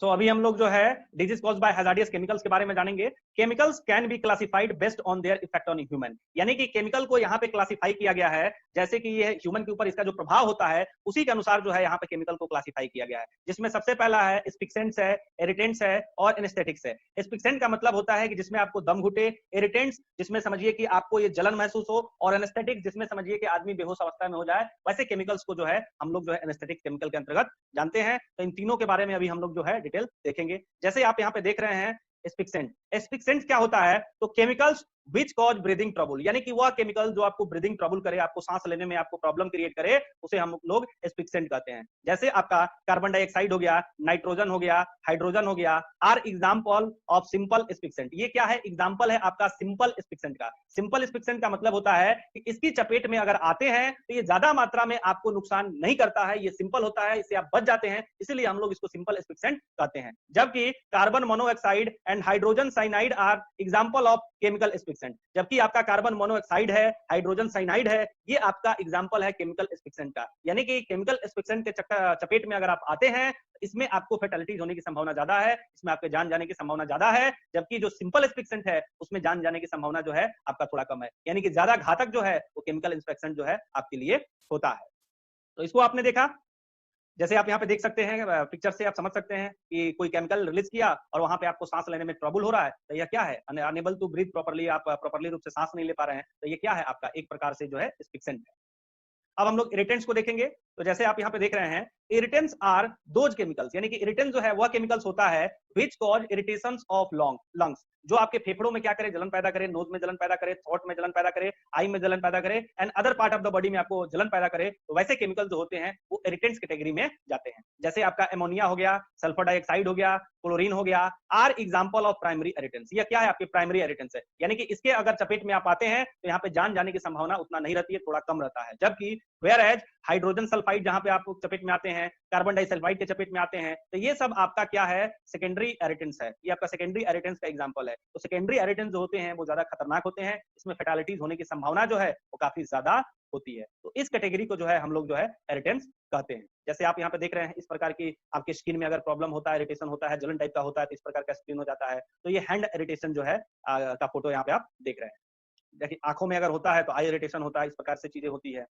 सो अभी हम लोग जो है disease caused by hazardous chemicals के बारे में जानेंगे। Chemicals can be classified based on their effect on human, यानी कि केमिकल को यहाँ पे क्लासिफाई किया गया है जैसे कि ये ह्यूमन के ऊपर इसका जो प्रभाव होता है उसी के अनुसार जो है यहाँ पे केमिकल को क्लासिफाई किया गया है, जिसमें सबसे पहला है स्पिक्सेंट्स है, इरिटेंट्स है और एनेस्थेटिक्स है। स्पिक्सेंट का मतलब होता है कि जिसमें आपको दम घुटे, इरिटेंट्स जिसमें समझिए कि आपको ये जलन महसूस हो, और एनेस्थेटिक्स जिसमें समझिए कि आदमी बेहोश अवस्था में हो जाए। वैसे केमिकल्स को जो है हम लोग जो है एनेस्थेटिक केमिकल के अंतर्गत जानते हैं। तो इन तीनों के बारे में अभी हम लोग जो है डिटेल देखेंगे। जैसे आप यहाँ पे देख रहे हैं स्पिक्सेंट, स्पिक्सेंट क्या होता है, तो chemicals which cause breathing trouble, यानी कि वह केमिकल जो आपको ब्रीदिंग ट्रबल करे, आपको सांस लेने में आपको प्रॉब्लम क्रिएट करे, उसे हम लोग एस्फिक्सेंट कहते हैं। जैसे आपका कार्बन डाइऑक्साइड हो गया, नाइट्रोजन हो गया, हाइड्रोजन हो गया, आर एग्जांपल ऑफ सिंपल एस्फिक्सेंट। ये क्या है? एग्जांपल है आपका सिंपल एस्फिक्सेंट का। सिंपल एस्फिक्सेंट का मतलब होता है कि इसकी चपेट में अगर आते हैं तो ये ज्यादा मात्रा में आपको नुकसान नहीं करता है, ये सिंपल होता है, इससे आप बच जाते हैं, इसलिए हम लोग इसको सिंपल एस्फिक्सेंट कहते हैं। जबकि carbon monoxide and hydrogen cyanide are example of chemical asphyxiant. जबकि आपका कार्बन मोनोऑक्साइड है, हाइड्रोजन साइनाइड है, ये आपका एग्जांपल है केमिकल एस्फिक्सेंट का। यानी कि केमिकल एस्फिक्सेंट के चपेट में अगर आप आते हैं, इसमें आपको फेटलिटीज होने की संभावना ज्यादा है, इसमें आपके जान जाने की संभावना ज्यादा है। जबकि जो सिंपल एस्फिक्सेंट है, उसमें जान जाने की संभावना जो है आपका थोड़ा कम है। यानी कि ज्यादा घातक जो है वो केमिकल एस्फिक्सेंट जो है आपके लिए होता है। तो इसको आपने देखा, जैसे आप यहाँ पे देख सकते हैं, पिक्चर से आप समझ सकते हैं कि कोई केमिकल रिलीज किया और वहां पे आपको सांस लेने में ट्रबल हो रहा है, तो यह क्या है? अनेबल टू ब्रीथ प्रॉपर्ली, आप प्रॉपर्ली रूप से सांस नहीं ले पा रहे हैं, तो ये क्या है? आपका एक प्रकार से जो है एस्फिक्सेंट है। अब हम लोग इरिटेंट्स को देखेंगे। तो जैसे आप यहाँ पे देख रहे हैं, इरिटेंट्स आर दोज केमिकल्स, यानी कि इरिटेंट जो है वह केमिकल्स होता है which cause irritations of lungs, जो आपके फेफड़ों में क्या करे? जलन पैदा करे, नोज में जलन पैदा करे, थ्रोट में जलन पैदा करे, आई में जलन पैदा करे, and other part of the body में आपको जलन पैदा करे। तो वैसे केमिकल जो होते हैं वो इरिटेंट्स कैटेगरी में जाते हैं। जैसे आपका एमोनिया हो गया, सल्फर डाइऑक्साइड हो गया, क्लोरीन हो गया, are example of primary irritants. ये क्या है? आपके प्राइमरी इरिटेंट्स है, यानी कि इसके अगर चपेट में आप आते हैं तो यहाँ पे जान जाने की संभावना उतना नहीं रहती है, थोड़ा कम रहता है। जबकि वेयर एज हाइड्रोजन सल्फाइड जहां पे आप चपेट में आते हैं, कार्बन डाइसल्फाइड के चपेट में आते हैं, तो ये सब आपका क्या है? सेकेंडरी इरिटेंट्स है। ये आपका सेकेंडरी इरिटेंट्स का एग्जांपल है। तो सेकेंडरी इरिटेंट्स जो होते हैं वो ज्यादा खतरनाक होते हैं, इसमें फेटालिटीज होने की संभावना जो है वो काफी ज्यादा होती है। तो इस कैटेगरी को जो है हम लोग जो है इरिटेंट्स कहते हैं। जैसे आप यहाँ पे देख रहे हैं, इस प्रकार की आपके स्किन में अगर प्रॉब्लम होता है, इरिटेशन होता है, जलन टाइप का होता है, तो इस प्रकार का स्किन हो जाता है। तो ये हैंड इरिटेशन जो है का फोटो यहाँ पे आप देख रहे हैं। देखिए आंखों में अगर होता है तो आई इरिटेशन होता है, इस प्रकार से चीजें होती है।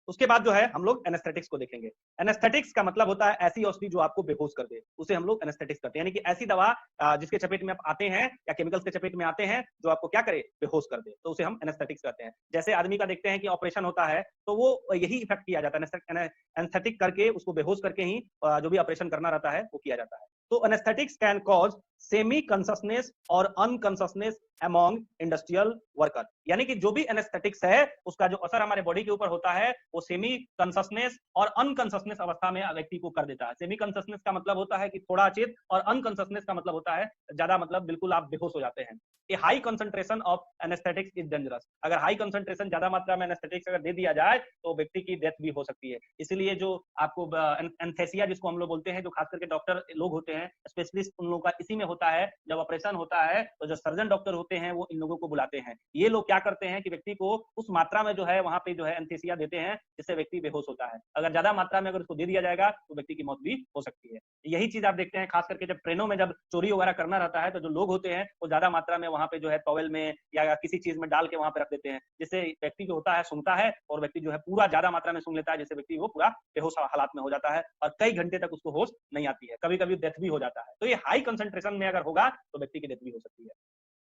उसके बाद जो है हम लोग एनेस्थेटिक्स को देखेंगे। एनेस्थेटिक्स का मतलब होता है ऐसी औषधि जो आपको बेहोश कर दे, उसे हम लोग एनेस्थेटिक्स करते हैं। यानी कि ऐसी दवा जिसके चपेट में आप आते हैं या केमिकल्स के चपेट में आते हैं जो आपको क्या करे? बेहोश कर दे, तो उसे हम एनेस्थेटिक्स करते हैं। जैसे आदमी का देखते हैं कि ऑपरेशन होता है तो वो यही इफेक्ट किया जाता है, एनेस्थेटिक करके उसको बेहोश करके ही जो भी ऑपरेशन करना रहता है वो किया जाता है। तो anaesthetics can cause semi consciousness और अनकॉन्शसनेस अमॉन्ग इंडस्ट्रियल वर्कर, यानी कि जो भी एनेस्थेटिक्स है उसका जो असर हमारे बॉडी के ऊपर होता है वो सेमी कॉन्शसनेस और अनकॉन्शसनेस अवस्था में व्यक्ति को कर देता है। सेमी कॉन्शसनेस का मतलब होता है कि थोड़ा अचेत, और अनकॉन्शसनेस का मतलब होता है ज्यादा, मतलब बिल्कुल आप बेहोश हो जाते हैं। A high concentration of anesthetics is dangerous. अगर हाई कंसंट्रेशन, ज्यादा मात्रा में एनेस्थेटिक्स अगर दे दिया जाए तो व्यक्ति की डेथ भी हो सकती है। इसलिए जो आपको एनेस्थेसिया जिसको हम लोग बोलते हैं, जो खास करके डॉक्टर लोग होते हैं, स्पेशलिस्ट, उन लोगों का इसी में होता है। जब ऑपरेशन होता है तो जो सर्जन डॉक्टर होते हैं वो इन लोगों को बुलाते हैं। ये लोग क्या करते हैं कि व्यक्ति को उस मात्रा में जो है वहां पे जो है एनेस्थेसिया देते हैं जिससे व्यक्ति बेहोश होता है। अगर ज्यादा मात्रा में अगर उसको दे दिया जाएगा तो व्यक्ति की मौत भी हो सकती है। यही चीज आप देखते हैं खास करके जब ट्रेनों में जब चोरी वगैरह करना रहता है तो जो लोग होते हैं वो ज्यादा मात्रा में वहां पे जो है टॉवेल में या किसी चीज में डाल के वहां पे रख देते हैं, जिससे व्यक्ति जो होता है सूंघता है और व्यक्ति जो है पूरा ज्यादा मात्रा में सूंघ लेता है, जिससे व्यक्ति वो पूरा बेहोश हालात में हो जाता है और कई घंटे तक उसको होश नहीं आती है, कभी कभी डेथ भी हो जाता है। तो ये हाई कंसंट्रेशन में अगर होगा तो व्यक्ति की डेथ भी हो सकती है।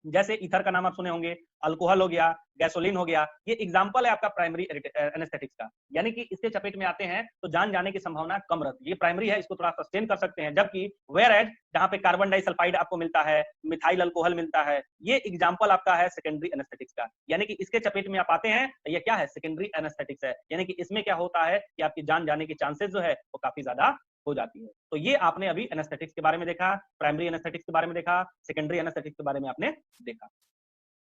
जैसे ईथर का नाम आप सुने होंगे, अल्कोहल हो गया, गैसोलीन हो गया, ये एग्जांपल है आपका प्राइमरी एनेस्थेटिक्स का। यानी कि इसके चपेट में आते हैं तो जान जाने की संभावना कम रहती है। ये प्राइमरी है, इसको थोड़ा सस्टेन कर सकते हैं। जबकि वेयर एज जहां पे कार्बन डाइसल्फाइड आपको मिलता है, मिथाइल अल्कोहल मिलता है, ये एग्जांपल आपका है सेकेंडरी एनेस्थेटिक्स का। यानी कि इसके चपेट में आप आते हैं तो ये क्या है? सेकेंडरी एनेस्थेटिक्स है। यानी कि इसमें क्या होता है कि आपकी जान जाने की चांसेस जो है वो काफी ज्यादा हो जाती है। तो ये आपने अभी एनेस्थेटिक्स के बारे में देखा, प्राइमरी एनेस्थेटिक्स के बारे में देखा, सेकेंडरी एनेस्थेटिक्स के बारे में आपने देखा।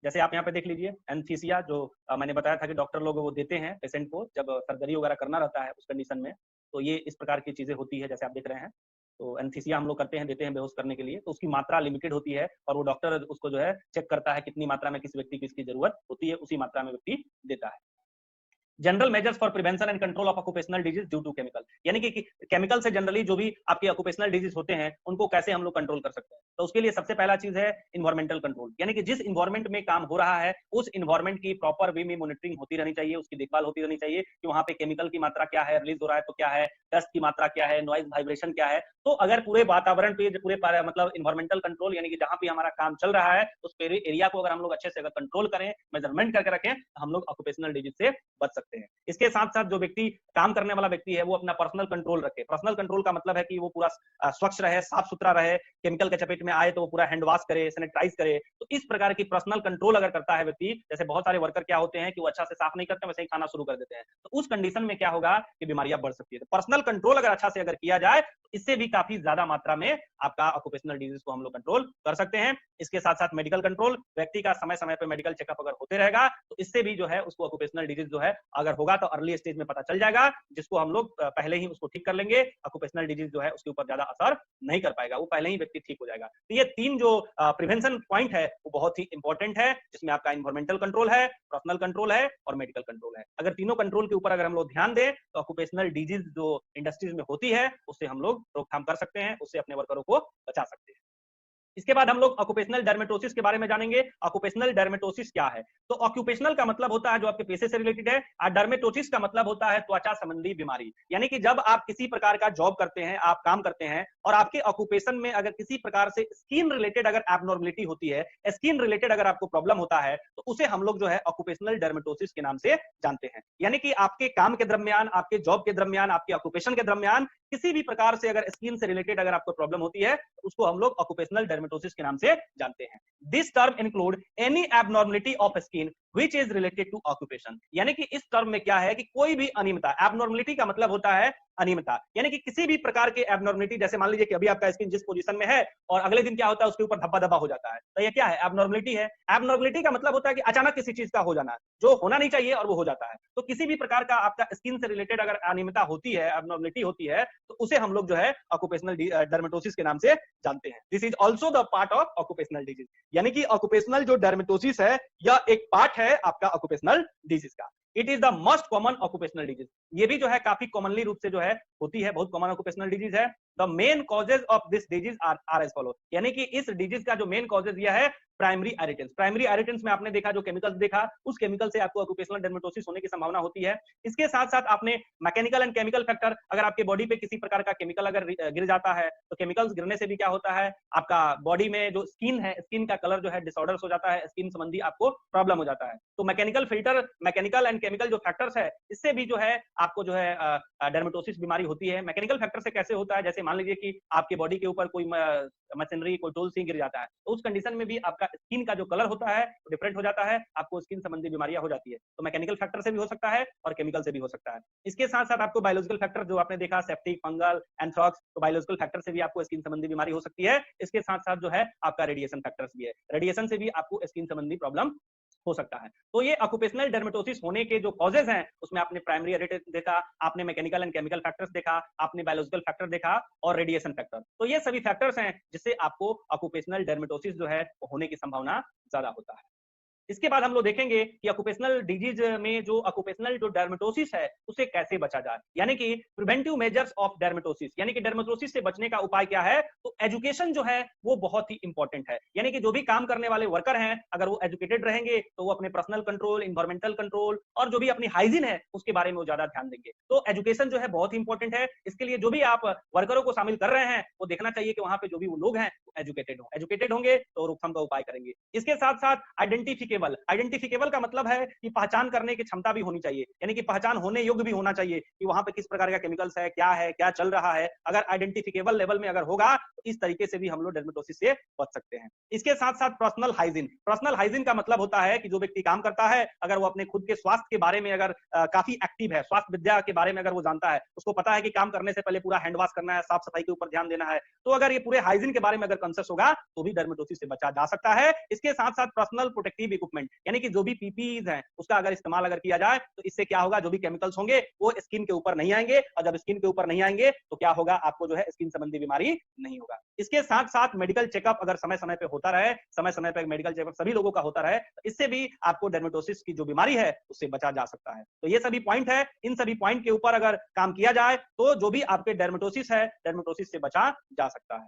जैसे आप यहाँ पे देख लीजिए एनेस्थीसिया, जो मैंने बताया था कि डॉक्टर लोग वो देते हैं पेशेंट को जब सर्जरी वगैरह करना रहता है उस कंडीशन में। तो ये इस प्रकार की चीजें होती है जैसे आप देख रहे हैं। तो एनेस्थीसिया हम लोग करते हैं, देते हैं बेहोश करने के लिए। तो उसकी मात्रा लिमिटेड होती है और वो डॉक्टर उसको जो है चेक करता है कितनी मात्रा में किस व्यक्ति की इसकी जरूरत होती है, उसी मात्रा में व्यक्ति देता है। General measures for prevention and control of occupational disease due to chemical, यानी कि केमिकल से जनरली जो भी आपके ऑक्यूपेशनल डिजीज होते हैं उनको कैसे हम लोग कंट्रोल कर सकते हैं। तो उसके लिए सबसे पहला चीज है इन्वायरमेंटल कंट्रोल, यानी कि जिस इन्वायरमेंट में काम हो रहा है उस इन्वायरमेंट की प्रॉपर वे में मॉनिटरिंग होती रहनी चाहिए, उसकी देखभाल होती रहनी चाहिए कि वहां पे केमिकल की मात्रा क्या है, रिलीज हो रहा है तो क्या है, डस्ट की मात्रा क्या है, नॉइज वाइब्रेशन क्या है। तो अगर पूरे वातावरण पे पूरे मतलब इन्वायरमेंटल कंट्रोल, यानी कि जहां भी हमारा काम चल रहा है उस एरिया को अगर हम लोग अच्छे से अगर कंट्रोल करें, मेजरमेंट करके रखें, तो हम लोग ऑक्यूपेशनल डिजीज से बच सकते हैं। सकते हैं। इसके साथ साथ जो व्यक्ति काम करने वाला व्यक्ति है वो अपना पर्सनल कंट्रोल रखे। पर्सनल कंट्रोल का मतलब है कि वो पूरा स्वच्छ रहे, साफ सुथरा रहे, केमिकल के चपेट में आए तो वो पूरा हैंड वॉश करे, सैनिटाइज करे। तो इस प्रकार की पर्सनल कंट्रोल अगर करता है व्यक्ति, जैसे बहुत सारे वर्कर क्या होते हैं कि वो अच्छा से साफ नहीं करते, वैसे ही खाना शुरू कर देते हैं, तो उस कंडीशन में क्या होगा कि बीमारियां बढ़ सकती है। तो पर्सनल कंट्रोल अगर अच्छा से अगर किया जाए तो इससे भी काफी ज्यादा मात्रा में आपका ऑक्यूपेशनल डिजीज को हम लोग कंट्रोल कर सकते हैं। इसके साथ साथ मेडिकल कंट्रोल, व्यक्ति का समय समय पर मेडिकल चेकअप अगर होते रहेगा तो इससे भी जो है उसको ऑक्यूपेशनल डिजीज जो है अगर होगा तो अर्ली स्टेज में पता चल जाएगा, जिसको हम लोग पहले ही उसको ठीक कर लेंगे। ऑक्यूपेशनल डिजीज जो है उसके ऊपर ज्यादा असर नहीं कर पाएगा, वो पहले ही व्यक्ति ठीक हो जाएगा। तो ये तीन जो प्रिवेंशन पॉइंट है वो बहुत ही इंपॉर्टेंट है, जिसमें आपका इन्वायरमेंटल कंट्रोल है, पर्सनल कंट्रोल है और मेडिकल कंट्रोल है। अगर तीनों कंट्रोल के ऊपर अगर हम लोग ध्यान दें तो ऑक्यूपेशनल डिजीज जो इंडस्ट्रीज में होती है उससे हम लोग रोकथाम कर सकते हैं, उससे अपने वर्करों को बचा सकते हैं। इसके बाद हम लोग ऑक्यूपेशनल डर्मेटोसिस के बारे में जानेंगे। ऑक्यूपेशनल डर्मेटोसिस क्या है? तो ऑक्यूपेशनल का मतलब होता है जो आपके पेशे से रिलेटेड है, और डर्मेटोसिस का मतलब होता है त्वचा संबंधी बीमारी। यानी कि जब आप किसी प्रकार का जॉब करते हैं, आप काम करते हैं और आपके ऑक्यूपेशन में अगर किसी प्रकार से स्किन रिलेटेड अगर एबनॉर्मलिटी होती है, स्किन रिलेटेड अगर आपको प्रॉब्लम होता है, तो उसे हम लोग जो है ऑक्यूपेशनल डर्मेटोसिस के नाम से जानते हैं। यानी कि आपके काम के दरमियान, आपके जॉब के दरमियान, आपके ऑक्यूपेशन के दरमियान किसी भी प्रकार से अगर स्किन से रिलेटेड अगर आपको प्रॉब्लम होती है, तो उसको हम लोग ऑक्यूपेशनल डर्मेटोसिस के नाम से जानते हैं। This term include any abnormality of skin which is related to occupation। यानी कि इस टर्म में क्या है कि कोई भी अनियमितता, एबनॉर्मलिटी का मतलब होता है अनियमितता, यानी कि किसी भी प्रकार के एबनॉर्मलिटी, जैसे मान लीजिए कि अभी आपका स्किन जिस पोजीशन में है और अगले दिन क्या होता है उसके ऊपर धब्बा धब्बा हो जाता है, तो ये क्या है? एबनॉर्मलिटी है। एबनॉर्मलिटी का मतलब होता है कि अचानक किसी चीज का हो जाना, जो होना नहीं चाहिए और वो हो जाता है। तो किसी भी प्रकार का आपका स्किन से रिलेटेड अगर अनियमितता होती है, एबनॉर्मलिटी होती है, तो उसे हम लोग जो है ऑक्यूपेशनल डर्मेटोसिस के नाम से जानते हैं। This is also the part of occupational disease. यानी कि ऑक्यूपेशनल जो डर्मेटोसिस है यह एक पार्ट है आपका ऑक्यूपेशनल डिजीज का। It is the most common occupational disease. ये भी जो है काफी कॉमनली रूप से जो है होती है, बहुत कॉमन ऑक्यूपेशनल डिजीज है। The main causes of this disease are as follow. यानी कि इस डिजीज का जो मेन कॉजेज यह है प्राइमरी इरिटेंस। प्राइमरी इरिटेंस में आपने देखा, जो केमिकल्स देखा, उस केमिकल से आपको ऑक्यूपेशनल डर्मेटोसिस होने की संभावना होती है। इसके साथ साथ आपने मैकेनिकल एंड केमिकल फैक्टर, अगर आपके बॉडी पे किसी प्रकार का केमिकल अगर गिर जाता है तो केमिकल्स गिरने से भी क्या होता है, आपका बॉडी में जो स्किन है, स्किन का कलर जो है डिसऑर्डर्स हो जाता है, स्किन संबंधी आपको प्रॉब्लम हो जाता है। तो mechanical filter, mechanical and chemical जो फैक्टर्स है, इससे भी जो है आपको जो है डर्मेटोसिस बीमारी होती है। मैकेनिकल फैक्टर से कैसे होता है, जैसे मान लीजिए कि आपके बॉडी के ऊपर कोई मशीनरी, कोई टूल्स ही गिर जाता है, तो उस कंडीशन में भी आपका स्किन का जो कलर होता है वो डिफरेंट हो जाता है, आपको स्किन संबंधी बीमारियां हो जाती है। तो मैकेनिकल फैक्टर से भी हो सकता है और केमिकल से भी हो सकता है। इसके साथ साथ आपको बायोलॉजिकल फैक्टर जो आपने देखा, सेप्टिक, फंगल, एंथ्रॉक्स, तो बायोलॉजिकल फैक्टर से भी आपको स्किन संबंधी बीमारी हो सकती है। इसके साथ साथ जो है आपका रेडिएशन फैक्टर्स भी है, रेडिएशन से भी आपको स्किन संबंधी प्रॉब्लम हो सकता है। तो ये ऑक्यूपेशनल डर्मेटोसिस होने के जो कॉजेज हैं, उसमें आपने प्राइमरी इरिटेंस देखा, आपने मैकेनिकल एंड केमिकल फैक्टर्स देखा, आपने बायोलॉजिकल फैक्टर देखा और रेडिएशन फैक्टर। तो ये सभी फैक्टर्स हैं जिससे आपको ऑक्यूपेशनल डर्मेटोसिस जो है होने की संभावना ज्यादा होता है। इसके बाद हम लोग देखेंगे कि ऑक्यूपेशनल डिजीज में जो ऑक्यूपेशनल जो डर्मेटोसिस है उसे कैसे बचा जाए, यानी कि प्रिवेंटिव मेजर्स ऑफ डर्मेटोसिस। यानी कि डर्मेटोसिस से बचने का उपाय क्या है? तो एजुकेशन जो है वो बहुत ही इंपॉर्टेंट है। यानी कि जो भी काम करने वाले वर्कर हैं, अगर वो एजुकेटेड रहेंगे तो वो अपने पर्सनल कंट्रोल, इन्वायरमेंटल कंट्रोल और जो भी अपनी हाइजीन है उसके बारे में वो ज्यादा ध्यान देंगे। तो एजुकेशन जो है बहुत ही इंपॉर्टेंट है। इसके लिए जो भी आप वर्करों को शामिल कर रहे हैं वो देखना चाहिए कि वहां पे जो भी वो लोग हैं एजुकेटेड हो। एजुकेटेड होंगे तो रोकथाम का उपाय करेंगे। इसके साथ साथ आइडेंटिफिकेबल, आइडेंटिफिकेबल का मतलब है कि पहचान करने की क्षमता भी होनी चाहिए, यानी कि पहचान होने योग्य भी होना चाहिए कि वहां पे किस प्रकार का केमिकल्स है, क्या चल रहा है। अगर आइडेंटिफिकेबल लेवल में अगर होगा तो इस तरीके से भी हम लोग डर्मेटोसिस से बच सकते हैं। इसके साथ साथ पर्सनल हाइजीन। पर्सनल हाइजीन का मतलब होता है कि जो व्यक्ति काम करता है, अगर वो अपने खुद के स्वास्थ्य के बारे में अगर काफी एक्टिव है, स्वास्थ्य विद्या के बारे में अगर वो जानता है, उसको पता है कि काम करने से पहले पूरा हैंड वॉश करना है, साफ सफाई के ऊपर ध्यान देना है, तो अगर ये पूरे हाइजीन के बारे में अगर कॉन्शियस होगा तो भी डर्मेटोसिस से बचा जा सकता है। इसके साथ साथ पर्सनल प्रोटेक्टिव इक्विपमेंट, यानी कि जो भी पीपीईज हैं उसका अगर इस्तेमाल अगर किया जाए तो इससे क्या होगा, जो भी केमिकल्स होंगे वो स्किन के ऊपर नहीं आएंगे, और जब स्किन के ऊपर नहीं आएंगे तो क्या होगा, आपको जो है स्किन संबंधी बीमारी नहीं होगा। इसके साथ साथ मेडिकल चेकअप अगर समय समय पे होता रहे, समय समय पे मेडिकल चेकअप सभी लोगों का होता रहे, तो इससे भी आपको डर्मेटोसिस की जो बीमारी है उससे बचा जा सकता है। तो ये सभी पॉइंट है, इन सभी पॉइंट के ऊपर अगर काम किया जाए तो जो भी आपके डर्मेटोसिस है, डर्मेटोसिस से बचा जा सकता है।